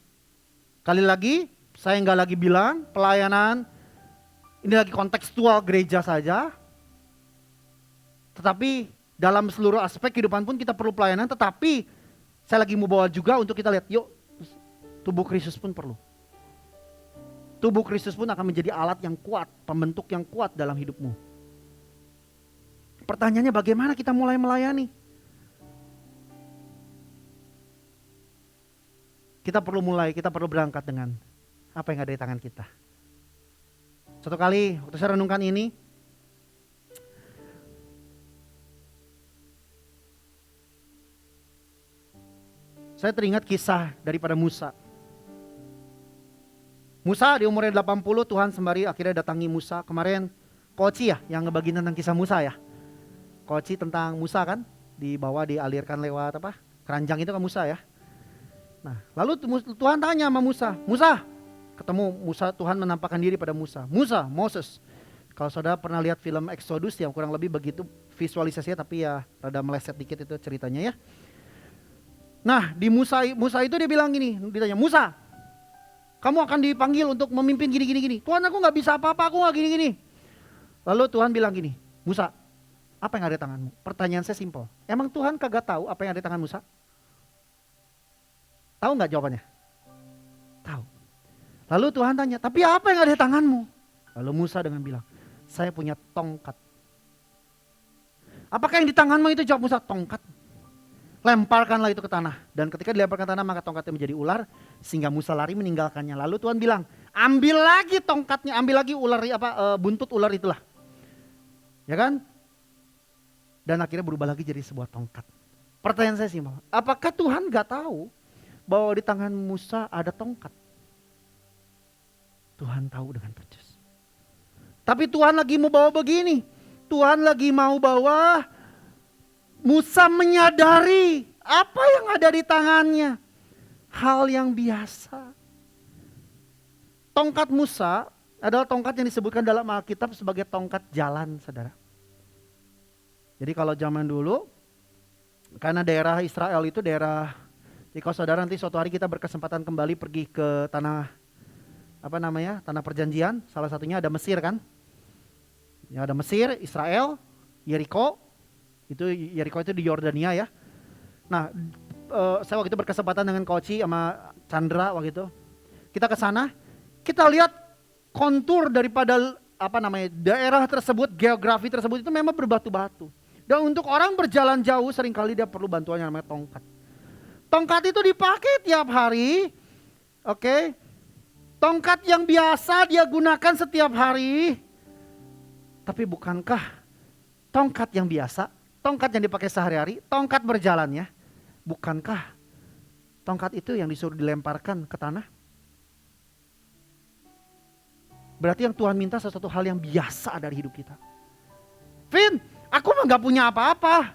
Kali lagi, saya nggak lagi bilang pelayanan ini lagi kontekstual gereja saja. Tetapi dalam seluruh aspek kehidupan pun kita perlu pelayanan. Tetapi saya lagi mau bawa juga untuk kita lihat, yuk tubuh Kristus pun perlu. Tubuh Kristus pun akan menjadi alat yang kuat, pembentuk yang kuat dalam hidupmu. Pertanyaannya bagaimana kita mulai melayani? Kita perlu berangkat dengan apa yang ada di tangan kita. Suatu kali waktu saya renungkan ini, saya teringat kisah daripada Musa. Musa di umurnya 80, Tuhan sembari akhirnya datangi Musa. Kemarin Koci ya yang ngebagiin tentang kisah Musa ya. Koci tentang Musa kan, dialirkan lewat keranjang itu kan Musa ya. Nah, lalu Tuhan tanya sama Musa, ketemu Musa, Tuhan menampakkan diri pada Musa. Moses. Kalau saudara pernah lihat film Exodus yang kurang lebih begitu visualisasinya, tapi ya rada meleset dikit itu ceritanya ya. Nah, di Musa itu dia bilang gini, ditanya, Musa, kamu akan dipanggil untuk memimpin gini. Tuhan, aku gak bisa apa-apa, aku gak gini. Lalu Tuhan bilang gini, Musa, apa yang ada di tanganmu? Pertanyaan saya simpel, emang Tuhan kagak tahu apa yang ada di tangan Musa? Tahu gak jawabannya? Tahu. Lalu Tuhan tanya, tapi apa yang ada di tanganmu? Lalu Musa dengan bilang, saya punya tongkat. Apakah yang di tanganmu itu? Jawab Musa, tongkat. Lemparkanlah itu ke tanah. Dan ketika dilemparkan ke tanah, maka tongkatnya menjadi ular, sehingga Musa lari meninggalkannya. Lalu Tuhan bilang, ambil lagi tongkatnya, ambil lagi ular buntut ular itulah. Ya kan? Dan akhirnya berubah lagi jadi sebuah tongkat. Pertanyaan saya simpel, apakah Tuhan gak tahu bahwa di tangan Musa ada tongkat? Tuhan tahu dengan percis. Tapi Tuhan lagi mau bawa begini, Tuhan lagi mau bawa Musa menyadari apa yang ada di tangannya. Hal yang biasa. Tongkat Musa adalah tongkat yang disebutkan dalam Alkitab sebagai tongkat jalan, saudara. Jadi kalau zaman dulu, karena daerah Israel itu daerah, jika saudara nanti suatu hari kita berkesempatan kembali pergi ke tanah, tanah perjanjian, salah satunya ada Mesir kan. Ya, ada Mesir, Israel, Yeriko, Yeriko itu di Yordania ya. Nah, saya waktu itu berkesempatan dengan Koci sama Chandra waktu itu. Kita ke sana, kita lihat kontur daripada daerah tersebut, geografi tersebut itu memang berbatu-batu. Dan untuk orang berjalan jauh seringkali dia perlu bantuan yang namanya tongkat. Tongkat itu dipakai tiap hari. Oke. Tongkat yang biasa dia gunakan setiap hari. Tapi bukankah tongkat yang biasa, tongkat yang dipakai sehari-hari, tongkat berjalannya, bukankah tongkat itu yang disuruh dilemparkan ke tanah? Berarti yang Tuhan minta sesuatu hal yang biasa dari hidup kita. Vin, aku mah gak punya apa-apa.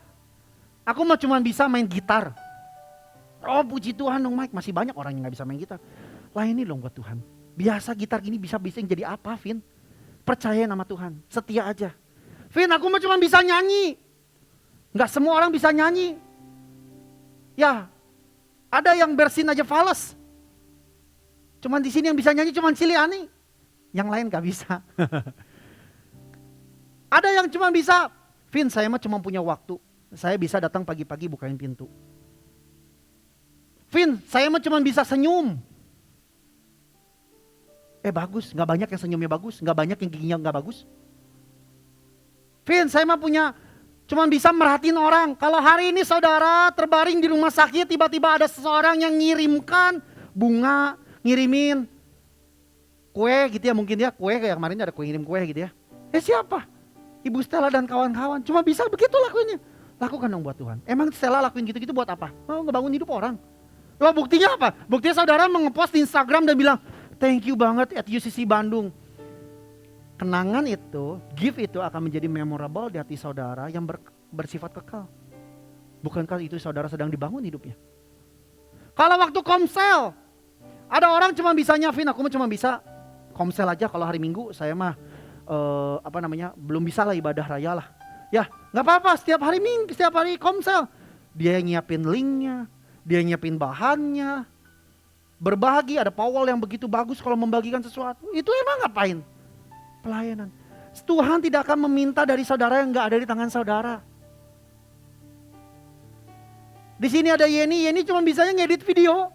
Aku mah cuma bisa main gitar. Oh puji Tuhan dong Mike, masih banyak orang yang gak bisa main gitar. Lah ini loh buat Tuhan. Biasa gitar gini bisa jadi apa Vin? Percaya nama Tuhan, setia aja. Vin, aku mah cuma bisa nyanyi. Gak semua orang bisa nyanyi. Ya, ada yang bersin aja fales. Cuman di sini yang bisa nyanyi cuman Ciliani. Yang lain gak bisa. Ada yang cuma bisa, Vin saya mah cuma punya waktu. Saya bisa datang pagi-pagi bukain pintu. Vin saya mah cuma bisa senyum. Bagus, gak banyak yang senyumnya bagus. Gak banyak yang giginya gak bagus. Vin saya mah cuma bisa merhatiin orang. Kalau hari ini saudara terbaring di rumah sakit, tiba-tiba ada seseorang yang ngirimkan bunga, ngirimin kue gitu ya, mungkin ya kue kayak kemarin ada kue, ngirim kue gitu ya. Siapa? Ibu Stella dan kawan-kawan. Cuma bisa begitu lakuinnya. Lakukan dong buat Tuhan. Emang Stella lakuin gitu-gitu buat apa? Mau ngebangun hidup orang. Loh buktinya apa? Buktinya saudara ngepost di Instagram dan bilang, thank you banget at UCC Bandung. Kenangan itu, gift itu akan menjadi memorable di hati saudara yang bersifat kekal. Bukankah itu saudara sedang dibangun hidupnya? Kalau waktu komsel, ada orang cuma bisanya, Vin aku cuma bisa komsel aja kalau hari Minggu saya mah belum bisa lah ibadah raya lah. Ya gak apa-apa, setiap hari komsel. Dia yang nyiapin linknya, dia yang nyiapin bahannya. Berbagi, ada Paul yang begitu bagus kalau membagikan sesuatu. Itu emang ngapain? Pelayanan. Tuhan tidak akan meminta dari saudara yang gak ada di tangan saudara. Di sini ada Yeni cuma bisanya ngedit video.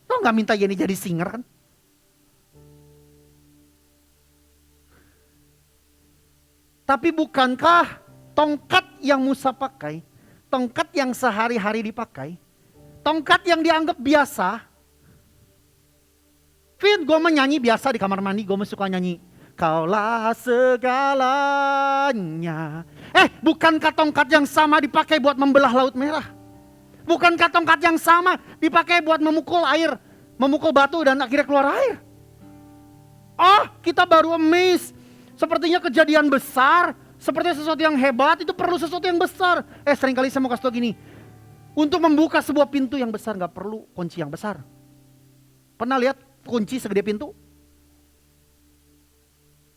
Tuh gak minta Yeni jadi singer kan? Tapi bukankah tongkat yang Musa pakai, tongkat yang sehari-hari dipakai, tongkat yang dianggap biasa. Vin, gue menyanyi biasa di kamar mandi, gue suka nyanyi. Kaulah segalanya. Bukankah tongkat yang sama dipakai buat membelah Laut Merah? Bukankah tongkat yang sama dipakai buat memukul air, memukul batu dan akhirnya keluar air? Oh, kita baru amazed. Sepertinya kejadian besar, sepertinya sesuatu yang hebat, itu perlu sesuatu yang besar. Seringkali saya mau kasih tau gini, untuk membuka sebuah pintu yang besar gak perlu kunci yang besar. Pernah lihat kunci segede pintu?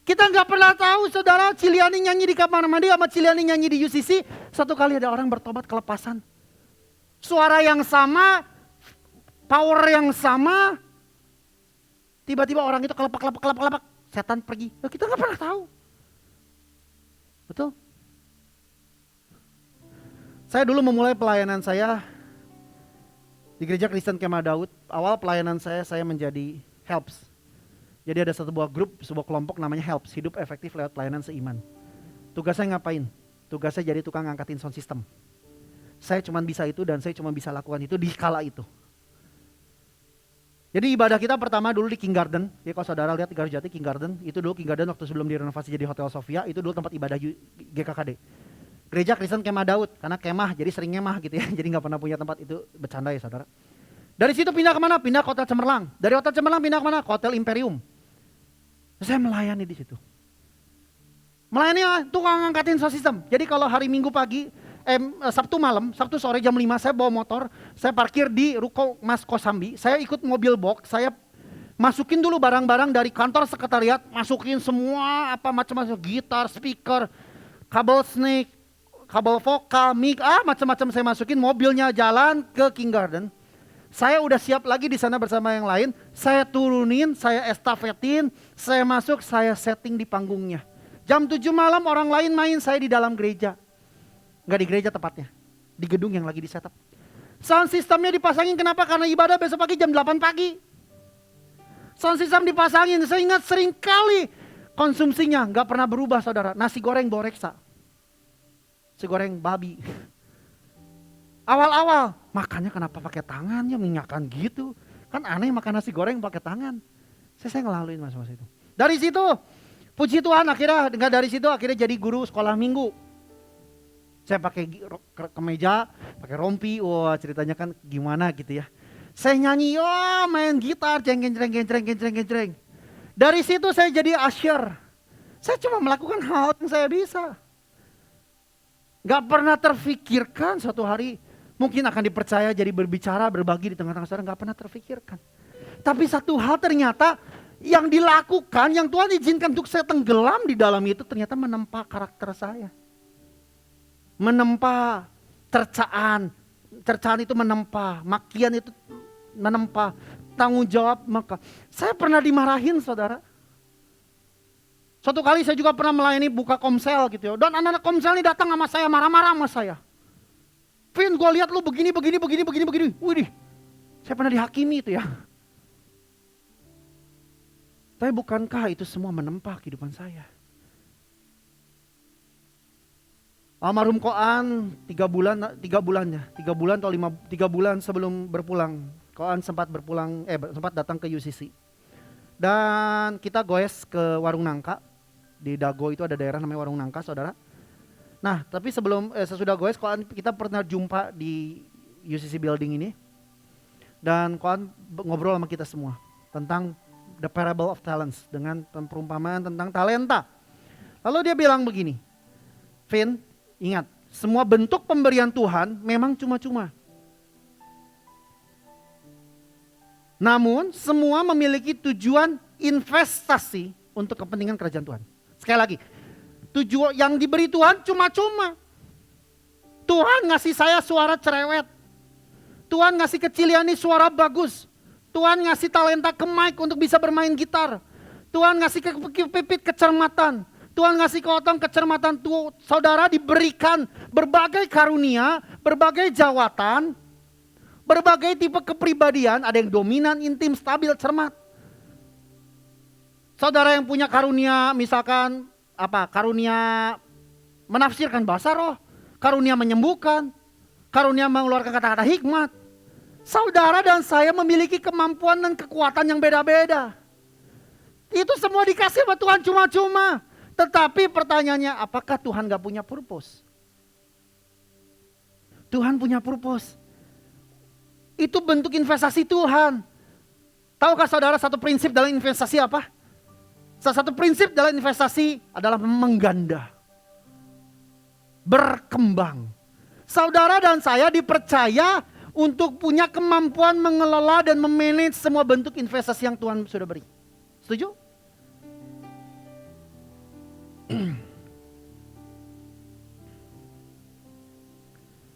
Kita gak pernah tahu saudara, Ciliani nyanyi di kamar mandi sama Ciliani nyanyi di UCC, satu kali ada orang bertobat kelepasan. Suara yang sama, power yang sama, tiba-tiba orang itu kelepak, setan pergi. Kita gak pernah tahu. Betul? Saya dulu memulai pelayanan saya di gereja Kristen Kemah Daud. Awal pelayanan saya menjadi Helps. Jadi ada sebuah grup, sebuah kelompok namanya Helps, hidup efektif lewat pelayanan seiman. Tugas saya ngapain? Tugas saya jadi tukang ngangkatin sound system. Saya cuma bisa itu dan saya cuma bisa lakukan itu di kala itu. Jadi ibadah kita pertama dulu di King Garden. Ya kalau saudara lihat di Garjati King Garden, itu dulu King Garden waktu sebelum direnovasi jadi Hotel Sofia, itu dulu tempat ibadah GKKD. Gereja Kristen Kemah Daud, karena kemah jadi sering ngemah gitu ya. Jadi nggak pernah punya tempat, itu bercanda ya saudara. Dari situ pindah kemana? Pindah ke Hotel Cemerlang. Dari Hotel Cemerlang pindah kemana? Ke Hotel Imperium. Saya melayani di situ. Melayani tukang ngangkatin sound system. Jadi kalau hari Minggu pagi, Sabtu malam, Sabtu sore jam 5 saya bawa motor, saya parkir di Ruko Mas Kosambi, saya ikut mobil box, saya masukin dulu barang-barang dari kantor sekretariat, masukin semua apa macam-macam, gitar, speaker, kabel snake, kabel vokal, mic, macam-macam saya masukin, mobilnya jalan ke King Garden. Saya udah siap lagi di sana bersama yang lain, saya turunin, saya estafetin, saya masuk, saya setting di panggungnya. Jam 7 malam orang lain main, saya di dalam gereja. Enggak di gereja tepatnya, di gedung yang lagi di setup. Sound systemnya dipasangin, kenapa? Karena ibadah besok pagi jam 8 pagi. Sound system dipasangin, saya ingat sering kali konsumsinya nggak pernah berubah saudara. Nasi goreng boreksa, nasi goreng babi. Awal-awal, makannya kenapa pakai tangannya, minyakan gitu. Kan aneh makan nasi goreng pakai tangan. Saya ngelaluin masa-masa itu. Dari situ, puji Tuhan akhirnya jadi guru sekolah minggu. Saya pakai kemeja, pakai rompi, wah ceritanya kan gimana gitu ya. Saya nyanyi, main gitar, jeng. Dari situ saya jadi usher. Saya cuma melakukan hal yang saya bisa. Gak pernah terfikirkan suatu hari mungkin akan dipercaya jadi berbicara, berbagi di tengah-tengah saudara, gak pernah terfikirkan. Tapi satu hal ternyata yang dilakukan, yang Tuhan izinkan untuk saya tenggelam di dalam itu ternyata menempa karakter saya. Menempa cercaan itu menempa, makian itu menempa, tanggung jawab. Maka saya pernah dimarahin saudara. Suatu kali saya juga pernah melayani buka komsel gitu ya. Dan anak-anak komsel ini datang sama saya, marah-marah sama saya. Vin, gue lihat lu begini. Widih, saya pernah dihakimi itu ya. Tapi bukankah itu semua menempa kehidupan saya? Almarhum Koan 3 bulan sebelum berpulang, Koan sempat datang ke UCC. Dan kita goes ke Warung Nangka. Di Dago itu ada daerah namanya Warung Nangka, saudara. Nah, tapi sesudah goes, Koan kita pernah jumpa di UCC building ini. Dan Koan ngobrol sama kita semua tentang the parable of talents, dengan perumpamaan tentang talenta. Lalu dia bilang begini, Vin, ingat, semua bentuk pemberian Tuhan memang cuma-cuma. Namun semua memiliki tujuan investasi untuk kepentingan kerajaan Tuhan. Sekali lagi, tujuan yang diberi Tuhan cuma-cuma. Tuhan ngasih saya suara cerewet. Tuhan ngasih ke Ciliani suara bagus. Tuhan ngasih talenta ke Mike untuk bisa bermain gitar. Tuhan ngasih ke Pipit kecermatan. Tuhan ngasih ke Otong kecermatan. Saudara diberikan berbagai karunia, berbagai jawatan, berbagai tipe kepribadian. Ada yang dominan, intim, stabil, cermat. Saudara yang punya karunia misalkan karunia menafsirkan bahasa roh, karunia menyembuhkan, karunia mengeluarkan kata-kata hikmat. Saudara dan saya memiliki kemampuan dan kekuatan yang beda-beda. Itu semua dikasih sama Tuhan cuma-cuma. Tetapi pertanyaannya, apakah Tuhan gak punya purpose? Tuhan punya purpose. Itu bentuk investasi Tuhan. Tahukah saudara satu prinsip dalam investasi apa? Salah satu prinsip dalam investasi adalah mengganda. Berkembang. Saudara dan saya dipercaya untuk punya kemampuan mengelola dan memanage semua bentuk investasi yang Tuhan sudah beri. Setuju?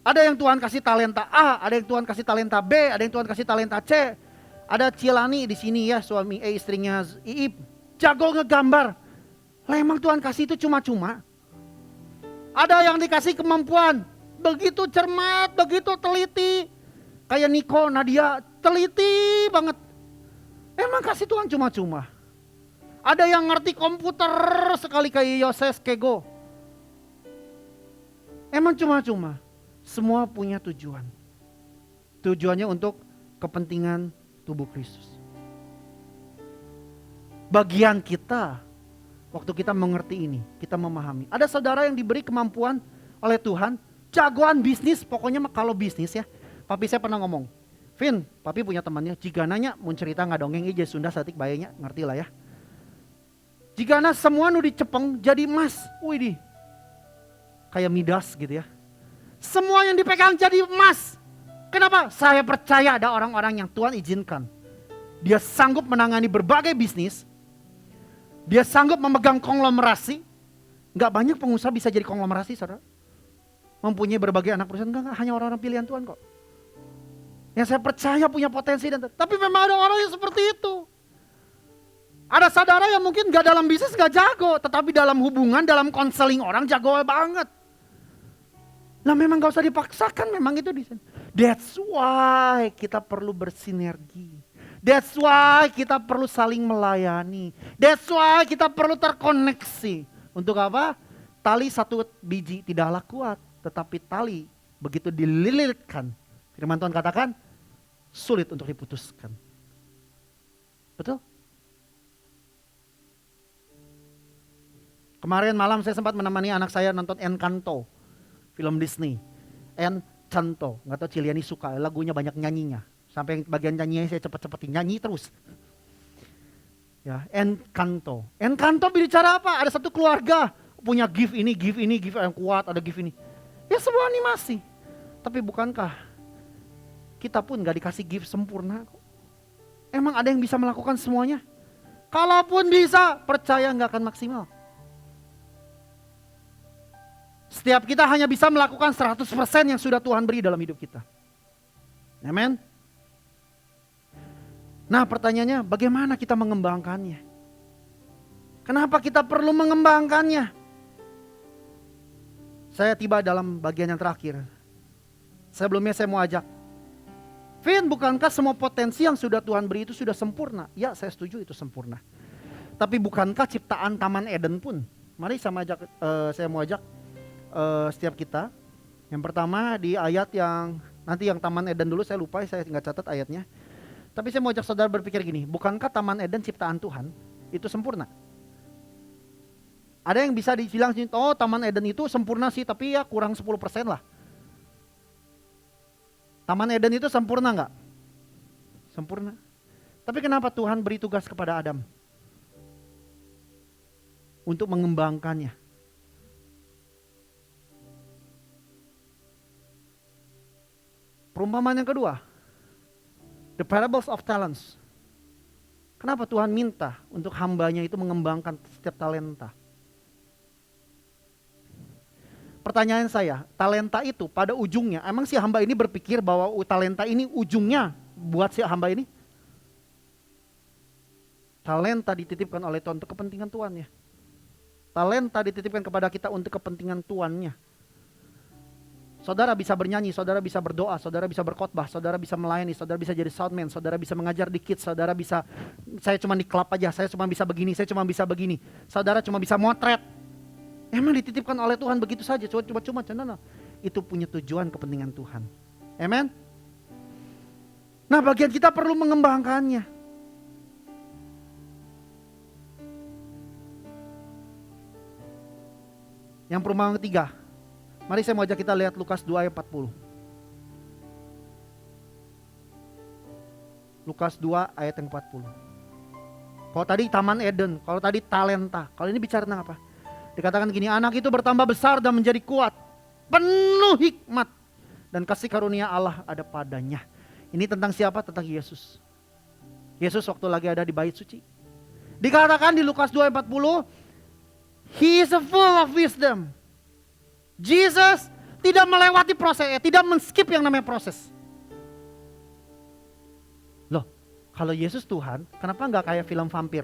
Ada yang Tuhan kasih talenta A, ada yang Tuhan kasih talenta B, ada yang Tuhan kasih talenta C. Ada Cilani di sini ya, suami istrinya Iip, jago ngegambar. Lah emang Tuhan kasih itu cuma-cuma. Ada yang dikasih kemampuan begitu cermat, begitu teliti. Kayak Niko, Nadia, teliti banget. Emang kasih Tuhan cuma-cuma. Ada yang ngerti komputer sekali kayak Yoses Kego. Emang cuma-cuma. Semua punya tujuan. Tujuannya untuk kepentingan tubuh Kristus. bagian kita waktu kita mengerti ini, kita memahami. Ada saudara yang diberi kemampuan oleh Tuhan, jagoan bisnis, pokoknya kalau bisnis ya. Papi saya pernah ngomong, Vin, papi punya temannya, jika nanya mau cerita nggak dongeng aja Sunda satik bayanya, ngerti lah ya. Jika na semua nu dicepeng jadi emas, wih kayak Midas gitu ya. Semua yang dipegang jadi emas. Kenapa? Saya percaya ada orang-orang yang Tuhan izinkan. Dia sanggup menangani berbagai bisnis. Dia sanggup memegang konglomerasi. Gak banyak pengusaha bisa jadi konglomerasi, saudara. Mempunyai berbagai anak perusahaan, enggak, hanya orang-orang pilihan Tuhan kok. Yang saya percaya punya potensi. Tapi memang ada orang yang seperti itu. Ada saudara yang mungkin gak dalam bisnis gak jago. Tetapi dalam hubungan, dalam konseling orang jago banget. Nah memang gak usah dipaksakan, memang itu di sini. That's why kita perlu bersinergi. That's why kita perlu saling melayani. That's why kita perlu terkoneksi. Untuk apa? Tali satu biji tidaklah kuat. Tetapi tali begitu dililitkan. Firman Tuhan katakan, sulit untuk diputuskan. Betul? Kemarin malam saya sempat menemani anak saya nonton Encanto. Film Disney. Encanto. Gak tahu Ciliani suka, lagunya banyak nyanyinya. Sampai bagian nyanyinya saya cepet-cepetin, nyanyi terus. Ya, Encanto. Encanto bicara apa? Ada satu keluarga punya gift ini yang kuat, ada gift ini. Ya semua animasi. Tapi bukankah kita pun gak dikasih gift sempurna kok. Emang ada yang bisa melakukan semuanya? Kalaupun bisa, percaya gak akan maksimal. Setiap kita hanya bisa melakukan 100% yang sudah Tuhan beri dalam hidup kita. Amen. Nah pertanyaannya, bagaimana kita mengembangkannya? Kenapa kita perlu mengembangkannya? Saya tiba dalam bagian yang terakhir. Sebelumnya saya mau ajak, Vin, bukankah semua potensi yang sudah Tuhan beri itu sudah sempurna? Ya, saya setuju itu sempurna. Tapi bukankah ciptaan Taman Eden pun? Mari saya mau ajak setiap kita. Yang pertama di ayat yang nanti yang Taman Eden dulu, saya lupa, saya nggak catat ayatnya. Tapi saya mau ajak saudara berpikir gini, bukankah Taman Eden ciptaan Tuhan itu sempurna? Ada yang bisa dibilang, oh Taman Eden itu sempurna sih, tapi ya kurang 10% lah. Taman Eden itu sempurna nggak? Sempurna. Tapi kenapa Tuhan beri tugas kepada Adam? Untuk mengembangkannya. Perumpamaan yang kedua, the parables of talents. Kenapa Tuhan minta untuk hambanya itu mengembangkan setiap talenta? Pertanyaan saya, talenta itu pada ujungnya, emang si hamba ini berpikir bahwa talenta ini ujungnya buat si hamba ini? Talenta dititipkan oleh Tuhan untuk kepentingan Tuhan ya. Talenta dititipkan kepada kita untuk kepentingan Tuannya. Saudara bisa bernyanyi, saudara bisa berdoa, saudara bisa berkhotbah, saudara bisa melayani, saudara bisa jadi soundman, saudara bisa mengajar di kids, saudara bisa, saya cuma di klub aja, saya cuma bisa begini, saya cuma bisa begini. Saudara cuma bisa motret. Emang dititipkan oleh Tuhan begitu saja, cuma-cuma. Itu punya tujuan kepentingan Tuhan. Amen. Nah bagian kita perlu mengembangkannya. Yang perumpamaan ketiga. Mari saya mau ajak kita lihat Lukas 2 ayat 40. Lukas 2 ayat yang 40. Kalau tadi Taman Eden, kalau tadi talenta, kalau ini bicara tentang apa? Dikatakan gini, anak itu bertambah besar dan menjadi kuat, penuh hikmat dan kasih karunia Allah ada padanya. Ini tentang siapa? Tentang Yesus. Yesus waktu lagi ada di bait suci. Dikatakan di Lukas 2 ayat 40, He is full of wisdom. Jesus tidak melewati proses, tidak men-skip yang namanya proses. Loh, kalau Yesus Tuhan, kenapa nggak kayak film vampir?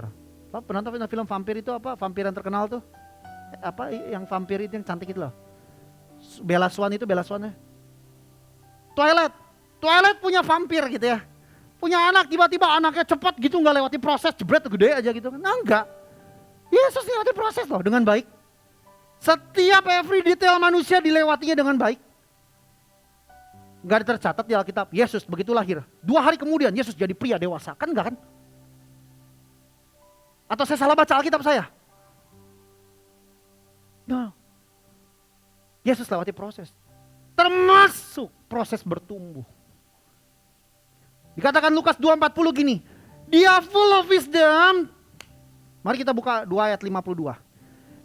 Pernah tahu film vampir itu apa? Vampir yang terkenal tuh? Apa yang vampir itu yang cantik itu loh? Bella Swan itu, Bella Swan ya? Twilight punya vampir gitu ya. Punya anak, tiba-tiba anaknya cepat gitu nggak lewati proses, jebret gede aja gitu kan. Nah enggak. Yesus lewati proses loh dengan baik. Setiap every detail manusia dilewatinya dengan baik. Gak tercatat di Alkitab, Yesus begitu lahir. 2 hari kemudian Yesus jadi pria dewasa, kan enggak kan? Atau saya salah baca Alkitab saya? No. Yesus lewati proses. Termasuk proses bertumbuh. Dikatakan Lukas 2:40 gini. Dia full of wisdom. Mari kita buka 2 ayat 52.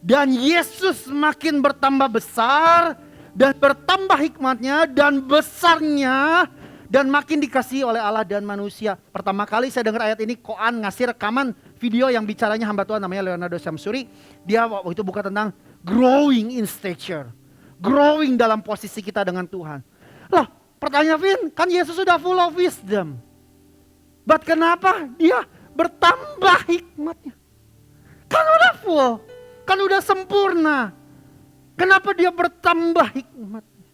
Dan Yesus makin bertambah besar dan bertambah hikmatnya dan besarnya dan makin dikasihi oleh Allah dan manusia. Pertama kali saya dengar ayat ini, Koan ngasih rekaman video yang bicaranya hamba Tuhan namanya Leonardo Samsuri. Dia waktu itu buka tentang growing in stature. Growing dalam posisi kita dengan Tuhan. Loh, pertanyaan Vin, kan Yesus sudah full of wisdom. But kenapa dia bertambah hikmatnya? Kan udah full, kan udah sempurna. Kenapa dia bertambah hikmatnya?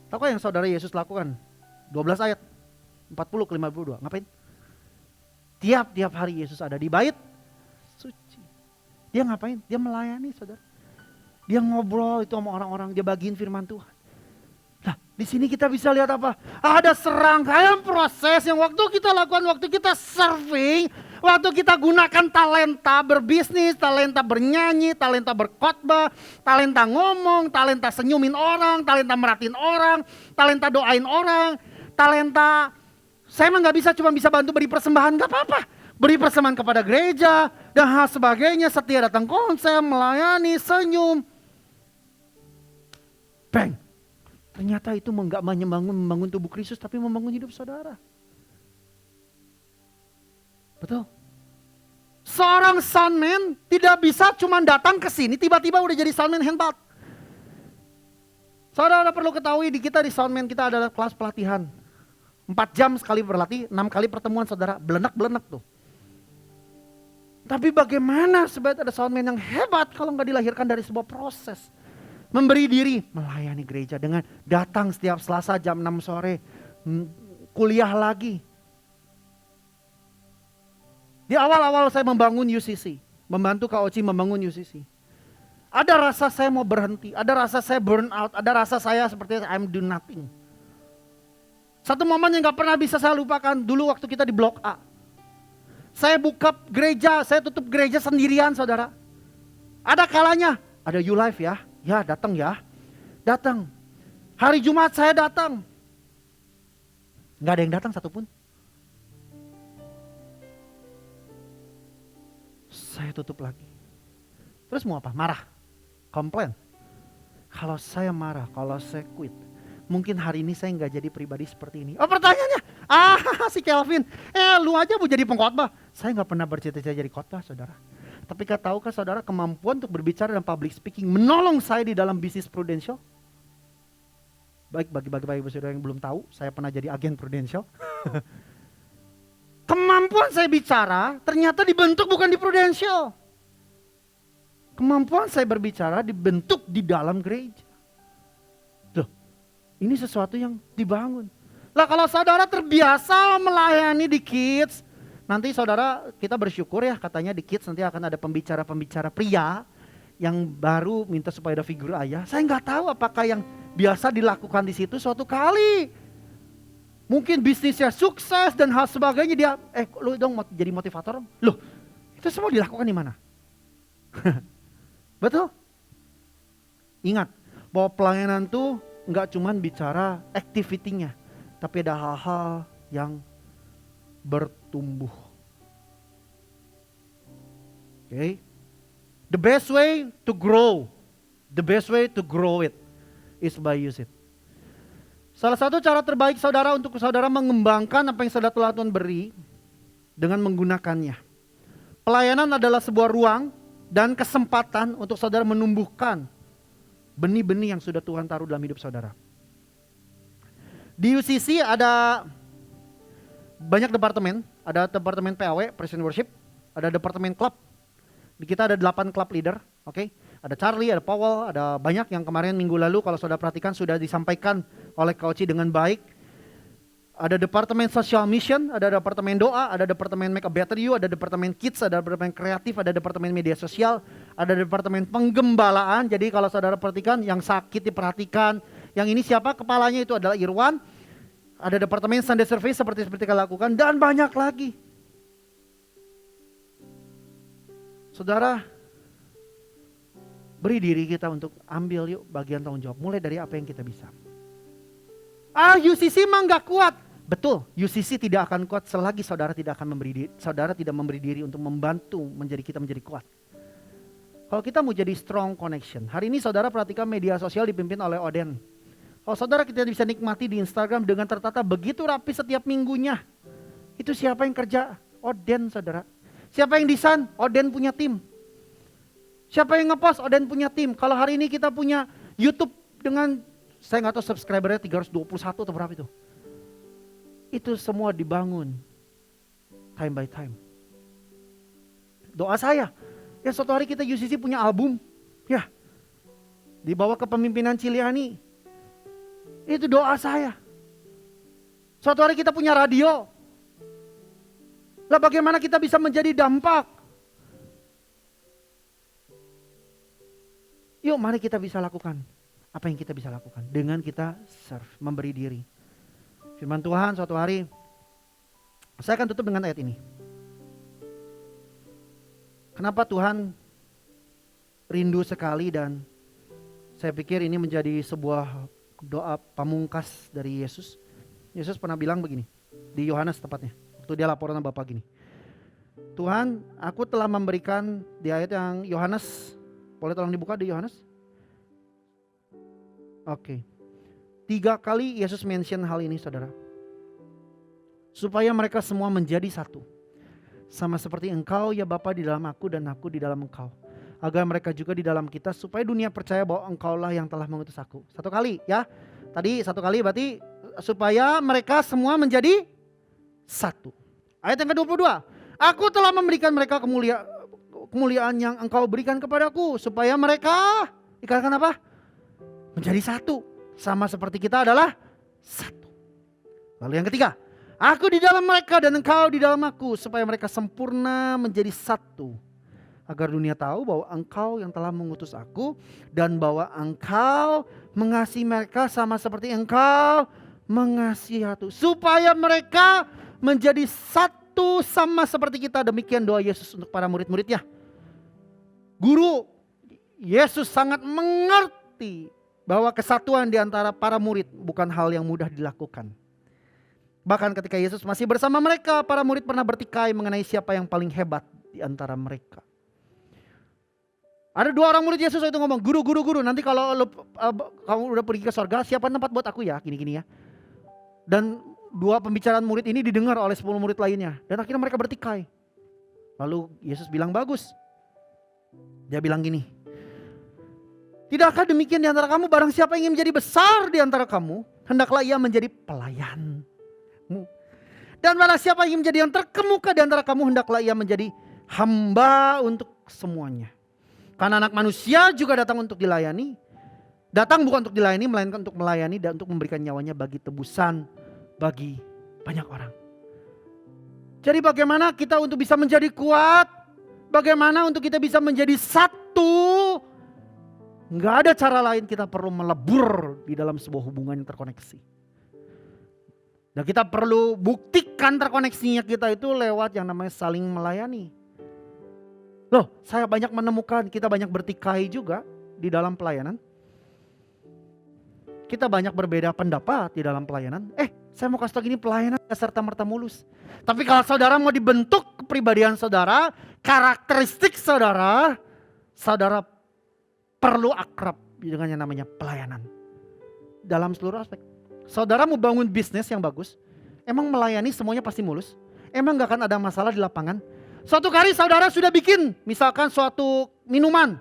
Tahu yang saudara Yesus lakukan? 12 ayat, 40 ke 52, ngapain? Tiap hari Yesus ada di bait suci. Dia ngapain? Dia melayani saudara. Dia ngobrol itu sama orang-orang, dia bagiin firman Tuhan. Nah, di sini kita bisa lihat apa? Ada serangkaian proses yang waktu kita lakukan, waktu kita serving, waktu kita gunakan talenta berbisnis, talenta bernyanyi, talenta berkhotbah, talenta ngomong, talenta senyumin orang, talenta merhatiin orang, talenta doain orang, talenta saya emang gak bisa cuma bisa bantu beri persembahan, gak apa-apa. Beri persembahan kepada gereja dan hal sebagainya, setia datang konser, melayani, senyum. Bang. Ternyata itu enggak membangun tubuh Kristus, tapi membangun hidup saudara. Betul. Seorang soundman tidak bisa cuma datang ke sini, tiba-tiba udah jadi soundman hebat. Saudara perlu ketahui di kita di soundman kita adalah kelas pelatihan. 4 jam sekali berlatih, 6 kali pertemuan saudara, belenak-belenak tuh. Tapi bagaimana sebenarnya ada soundman yang hebat kalau nggak dilahirkan dari sebuah proses. Memberi diri, melayani gereja dengan datang setiap Selasa jam 6 sore, kuliah lagi. Di awal-awal saya membangun UCC, membantu Kak Oci membangun UCC. Ada rasa saya mau berhenti, ada rasa saya burn out, ada rasa saya seperti I'm do nothing. Satu momen yang gak pernah bisa saya lupakan dulu waktu kita di Blok A. Saya buka gereja, saya tutup gereja sendirian saudara. Ada kalanya, ada You Life ya. Ya datang ya, datang. Hari Jumat saya datang. Gak ada yang datang satupun. Saya tutup lagi. Terus mau apa? Marah? Komplain? Kalau saya marah, kalau saya quit, mungkin hari ini saya gak jadi pribadi seperti ini. Oh pertanyaannya, si Kelvin, lu aja mau jadi pengkhotbah. Saya gak pernah bercita-cita jadi khotbah saudara. Tapi tahukah saudara kemampuan untuk berbicara dan public speaking menolong saya di dalam bisnis Prudential? Baik bagi saudara yang belum tahu, saya pernah jadi agen Prudential. Kemampuan saya bicara ternyata dibentuk bukan di Prudential. Kemampuan saya berbicara dibentuk di dalam gereja. Loh, ini sesuatu yang dibangun. Lah kalau saudara terbiasa melayani di kids, nanti saudara kita bersyukur ya katanya di kids nanti akan ada pembicara-pembicara pria yang baru minta supaya ada figur ayah. Saya nggak tahu apakah yang biasa dilakukan di situ suatu kali. Mungkin bisnisnya sukses dan hal sebagainya dia, lu dong mau jadi motivator dong. Loh, itu semua dilakukan di mana? Betul? Ingat bahwa pelayanan tuh nggak cuman bicara activity-nya, tapi ada hal-hal yang bertumbuh. Okay? The best way to grow it is by use it. Salah satu cara terbaik saudara untuk saudara mengembangkan apa yang saudara telah Tuhan beri dengan menggunakannya. Pelayanan adalah sebuah ruang dan kesempatan untuk saudara menumbuhkan benih-benih yang sudah Tuhan taruh dalam hidup saudara. Di UCC ada banyak departemen, ada departemen PAW, Praise and Worship, ada departemen klub. Di kita ada 8 klub leader, oke? Ada Charlie, ada Powell, ada banyak yang kemarin minggu lalu kalau saudara perhatikan sudah disampaikan oleh Kak Oci dengan baik. Ada departemen social mission, ada departemen doa, ada departemen make a better you, ada departemen kids, ada departemen kreatif, ada departemen media sosial, ada departemen penggembalaan. Jadi kalau saudara perhatikan yang sakit diperhatikan, yang ini siapa kepalanya itu adalah Irwan. Ada departemen Sunday service seperti kita lakukan, dan banyak lagi. Saudara, beri diri kita untuk ambil yuk bagian tanggung jawab. Mulai dari apa yang kita bisa. UCC mah gak kuat. Betul, UCC tidak akan kuat selagi saudara tidak memberi diri untuk membantu kita menjadi kuat. Kalau kita mau jadi strong connection. Hari ini saudara perhatikan media sosial dipimpin oleh Oden. Kalau saudara kita bisa nikmati di Instagram dengan tertata begitu rapi setiap minggunya. Itu siapa yang kerja? Oden, saudara. Siapa yang desain? Oden punya tim. Siapa yang ngepost? Oden punya tim. Kalau hari ini kita punya YouTube dengan, saya nggak tahu subscribernya 321 atau berapa itu. Itu semua dibangun time by time. Doa saya, ya suatu hari kita UCC punya album, ya dibawa ke pemimpinan Ciliani. Itu doa saya. Suatu hari kita punya radio. Lah bagaimana kita bisa menjadi dampak? Yuk mari kita bisa lakukan. Apa yang kita bisa lakukan? Dengan kita serve, memberi diri. Firman Tuhan suatu hari, saya akan tutup dengan ayat ini. Kenapa Tuhan rindu sekali, dan saya pikir ini menjadi sebuah doa pamungkas dari Yesus. Yesus pernah bilang begini, di Yohanes tepatnya, waktu dia laporan sama Bapa gini. Tuhan, aku telah memberikan, di ayat yang Yohanes, boleh tolong dibuka di Yohanes? Oke. 3 kali Yesus mention hal ini, saudara. Supaya mereka semua menjadi satu. Sama seperti engkau ya Bapa di dalam aku dan aku di dalam engkau. Agar mereka juga di dalam kita, supaya dunia percaya bahwa engkaulah yang telah mengutus aku. 1 kali ya. Tadi 1 kali berarti supaya mereka semua menjadi satu. Ayat yang ke-22. Aku telah memberikan mereka kemuliaan yang engkau berikan kepadaku. Supaya mereka dikatakan apa? Menjadi satu. Sama seperti kita adalah satu. Lalu yang ketiga. Aku di dalam mereka dan engkau di dalam aku. Supaya mereka sempurna menjadi satu. Agar dunia tahu bahwa engkau yang telah mengutus aku. Dan bahwa engkau mengasihi mereka sama seperti engkau mengasihi aku. Supaya mereka menjadi satu sama seperti kita. Demikian doa Yesus untuk para murid-muridnya. Guru, Yesus sangat mengerti bahwa kesatuan di antara para murid bukan hal yang mudah dilakukan. Bahkan ketika Yesus masih bersama mereka, para murid pernah bertikai mengenai siapa yang paling hebat di antara mereka. Ada 2 orang murid Yesus itu ngomong, guru, nanti kalau kamu udah pergi ke sorga, siapa tempat buat aku ya, gini-gini ya. Dan 2 pembicaraan murid ini didengar oleh 10 murid lainnya. Dan akhirnya mereka bertikai. Lalu Yesus bilang bagus. Dia bilang gini, tidakkah demikian di antara kamu, barang siapa ingin menjadi besar di antara kamu, hendaklah ia menjadi pelayanmu. Dan barang siapa ingin menjadi yang terkemuka di antara kamu, hendaklah ia menjadi hamba untuk semuanya. Karena anak manusia juga datang untuk dilayani. Datang bukan untuk dilayani, melainkan untuk melayani dan untuk memberikan nyawanya bagi tebusan bagi banyak orang. Jadi bagaimana kita untuk bisa menjadi kuat? Bagaimana untuk kita bisa menjadi satu? Nggak ada cara lain, kita perlu melebur di dalam sebuah hubungan yang terkoneksi. Dan kita perlu buktikan terkoneksinya kita itu lewat yang namanya saling melayani. Loh, saya banyak menemukan kita banyak bertikai juga di dalam pelayanan. Kita banyak berbeda pendapat di dalam pelayanan. Saya mau kasih tau gini, pelayanan gak serta-merta mulus. Tapi kalau saudara mau dibentuk kepribadian saudara, karakteristik saudara, saudara perlu akrab dengan yang namanya pelayanan. Dalam seluruh aspek. Saudara mau bangun bisnis yang bagus, emang melayani semuanya pasti mulus? Emang gak akan ada masalah di lapangan? Suatu kali saudara sudah bikin misalkan suatu minuman.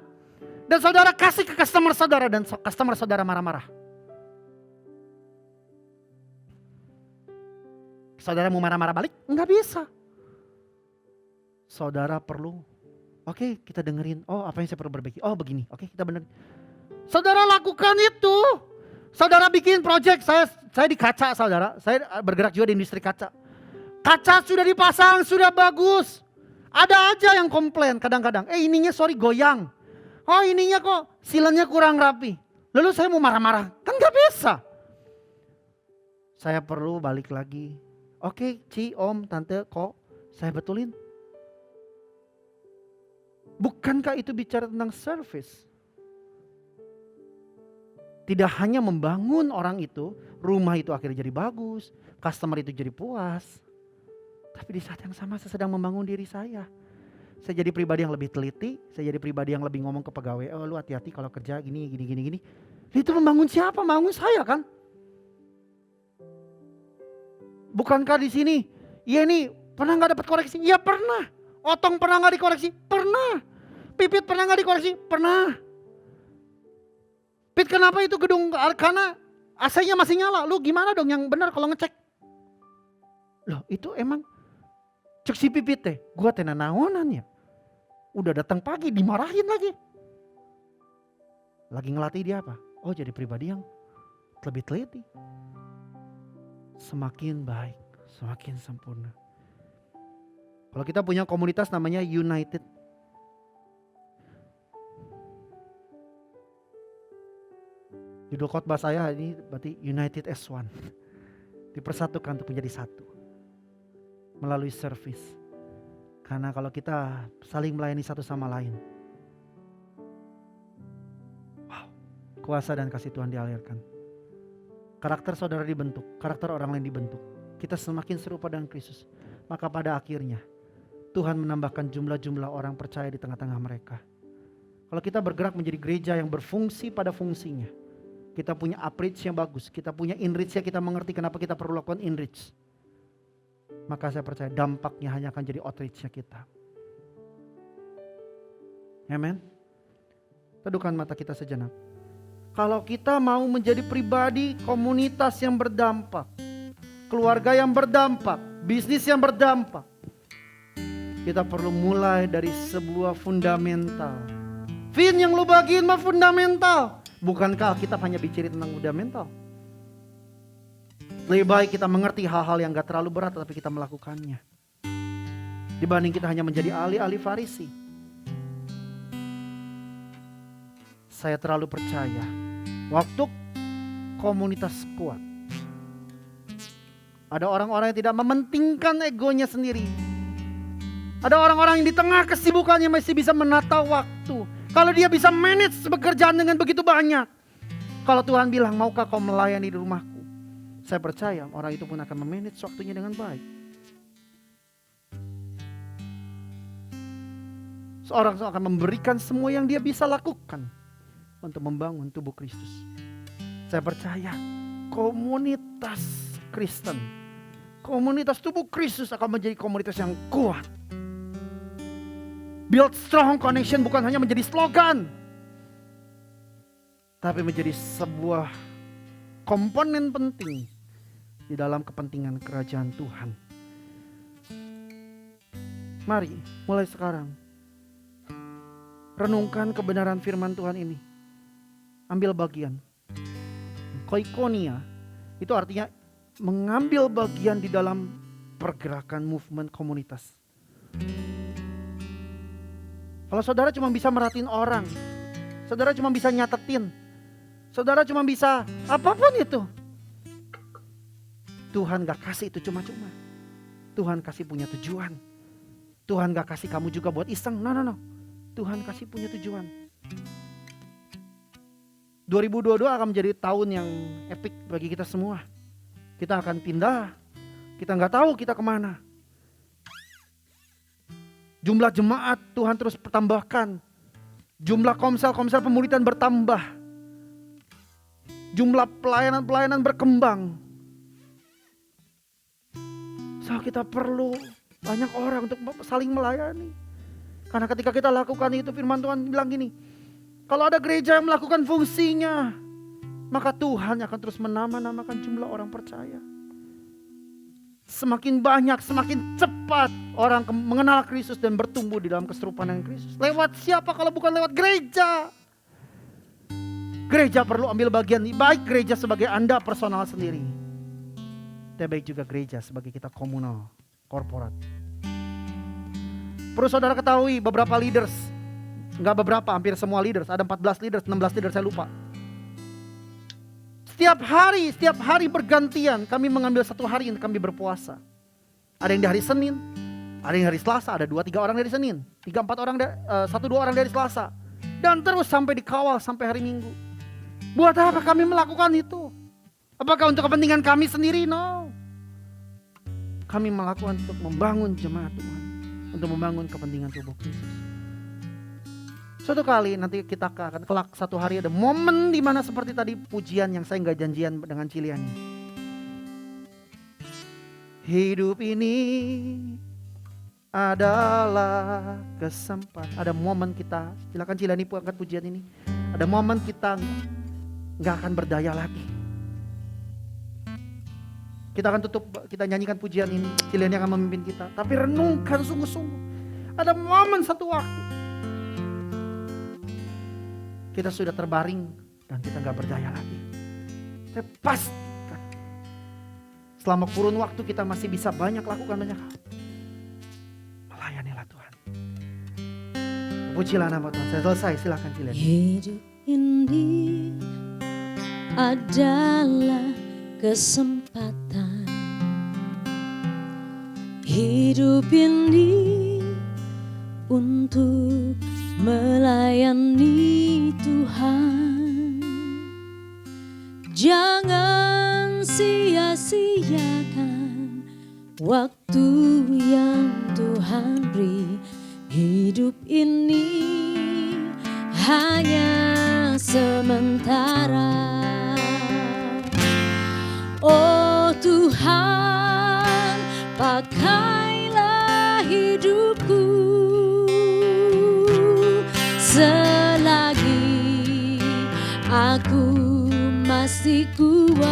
Dan saudara kasih ke customer saudara dan customer saudara marah-marah. Saudara mau marah-marah balik? Enggak bisa. Saudara perlu, oke, kita dengerin. Oh, apa yang saya perlu perbaiki? Oh begini, oke, kita benerin. Saudara lakukan itu. Saudara bikin project, saya di kaca saudara. Saya bergerak juga di industri kaca. Kaca sudah dipasang, sudah bagus. Ada aja yang komplain kadang-kadang. Ininya goyang. Oh ininya kok silennya kurang rapi. Lalu saya mau marah-marah. Kan gak bisa. Saya perlu balik lagi. Oke, Ci, Om, Tante, kok saya betulin. Bukankah itu bicara tentang service? Tidak hanya membangun orang itu, rumah itu akhirnya jadi bagus, customer itu jadi puas. Tapi di saat yang sama saya sedang membangun diri saya. Saya jadi pribadi yang lebih teliti, saya jadi pribadi yang lebih ngomong ke pegawai, oh lu hati-hati kalau kerja gini. Itu membangun siapa? Membangun saya kan? Bukankah di sini, iya nih pernah gak dapat koreksi? Iya pernah. Otong pernah gak dikoreksi? Pernah. Pipit pernah gak dikoreksi? Pernah. Pit, kenapa itu gedung? Karena AC-nya masih nyala. Lu gimana dong yang benar kalau ngecek? Loh itu emang cek si Pipit teh, gua tena naonan ya. Udah datang pagi dimarahin lagi. Lagi ngelatih dia apa? Oh jadi pribadi yang lebih teliti. Semakin baik, semakin sempurna. Kalau kita punya komunitas namanya United. Judul khotbah saya ini berarti United as One. Dipersatukan untuk menjadi satu. Melalui service. Karena kalau kita saling melayani satu sama lain. Wow, kuasa dan kasih Tuhan dialirkan. Karakter saudara dibentuk, karakter orang lain dibentuk. Kita semakin serupa dengan Kristus. Maka pada akhirnya Tuhan menambahkan jumlah-jumlah orang percaya di tengah-tengah mereka. Kalau kita bergerak menjadi gereja yang berfungsi pada fungsinya. Kita punya outreach yang bagus, kita punya inreach ya, kita mengerti kenapa kita perlu lakukan inreach. Maka saya percaya dampaknya hanya akan jadi outreach-nya kita. Amen. Teduhkan mata kita sejenak. Kalau kita mau menjadi pribadi komunitas yang berdampak, keluarga yang berdampak, bisnis yang berdampak, kita perlu mulai dari sebuah fundamental. Vin, yang lu bagiin mah fundamental. Bukankah kita hanya bicara tentang fundamental? Lebih baik kita mengerti hal-hal yang gak terlalu berat tapi kita melakukannya. Dibanding kita hanya menjadi ahli-ahli Farisi. Saya terlalu percaya waktu komunitas kuat, ada orang-orang yang tidak mementingkan egonya sendiri. Ada orang-orang yang di tengah kesibukannya masih bisa menata waktu. Kalau dia bisa manage pekerjaan dengan begitu banyak. Kalau Tuhan bilang, maukah kau melayani di rumahku? Saya percaya orang itu pun akan memanage waktunya dengan baik. Seorang akan memberikan semua yang dia bisa lakukan untuk membangun tubuh Kristus. Saya percaya komunitas Kristen, komunitas tubuh Kristus akan menjadi komunitas yang kuat. Build strong connection bukan hanya menjadi slogan, tapi menjadi sebuah komponen penting di dalam kepentingan kerajaan Tuhan. Mari mulai sekarang renungkan kebenaran firman Tuhan ini. Ambil bagian. Koinonia itu artinya mengambil bagian di dalam pergerakan movement komunitas. Kalau saudara cuma bisa merhatiin orang, saudara cuma bisa nyatetin, saudara cuma bisa apapun itu, Tuhan gak kasih itu cuma-cuma. Tuhan kasih punya tujuan. Tuhan gak kasih kamu juga buat iseng. No. Tuhan kasih punya tujuan. 2022 akan menjadi tahun yang epic bagi kita semua. Kita akan pindah. Kita gak tahu kita kemana. Jumlah jemaat Tuhan terus pertambahkan. Jumlah komsel pemuridan bertambah. Jumlah pelayanan berkembang. So kita perlu banyak orang untuk saling melayani. Karena ketika kita lakukan itu, firman Tuhan bilang gini, kalau ada gereja yang melakukan fungsinya, maka Tuhan akan terus menambah-nambahkan jumlah orang percaya. Semakin banyak, semakin cepat orang mengenal Kristus dan bertumbuh di dalam keserupaan dengan Kristus. Lewat siapa kalau bukan lewat gereja? Gereja perlu ambil bagian, baik gereja sebagai Anda personal sendiri, tapi baik juga gereja sebagai kita komunal, korporat. Perlu saudara ketahui beberapa leaders, enggak beberapa, hampir semua leaders, ada 14 leaders, 16 leaders saya lupa. Setiap hari bergantian kami mengambil satu hari untuk kami berpuasa. Ada yang di hari Senin, ada yang hari Selasa, ada 2-3 orang dari Senin, 3-4 orang, 1-2 orang dari Selasa. Dan terus sampai dikawal sampai hari Minggu. Buat apa kami melakukan itu? Apakah untuk kepentingan kami sendiri? No. Kami melakukan untuk membangun jemaat Tuhan, untuk membangun kepentingan tubuh Kristus. Suatu kali nanti kita akan kelak satu hari ada momen di mana seperti tadi pujian yang saya nggak janjian dengan Ciliani. Hidup ini adalah kesempatan. Ada momen kita, silakan Ciliani angkat pujian ini. Ada momen kita nggak akan berdaya lagi. Kita akan tutup, kita nyanyikan pujian ini. Ciliani akan memimpin kita. Tapi renungkan sungguh-sungguh. Ada momen satu waktu kita sudah terbaring dan kita gak berdaya lagi. Saya pastikan selama kurun waktu kita masih bisa lakukan banyak hal. Melayanilah Tuhan. Pujilah nama Tuhan. Saya selesai, silakan Ciliani. Hidup ini adalah kesempatan. Hidup ini untuk melayani Tuhan. Jangan sia-siakan waktu yang Tuhan beri. Hidup ini hanya sementara. Oh Tuhan, pakailah hidupku selagi aku masih kuat.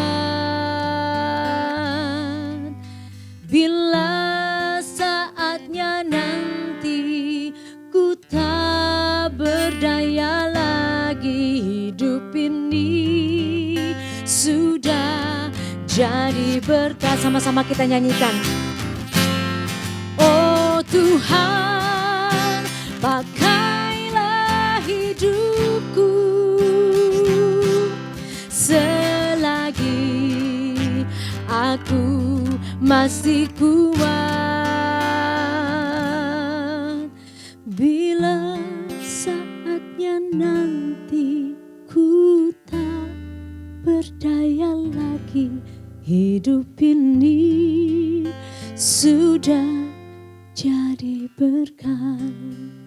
Bila saatnya nanti ku tak berdaya lagi, hidup ini sudah jadi berkat. Sama-sama kita nyanyikan. Oh Tuhan, pakailah hidupku selagi aku masih kuat. Bila saatnya nanti ku tak berdaya lagi, hidup ini sudah jadi berkat.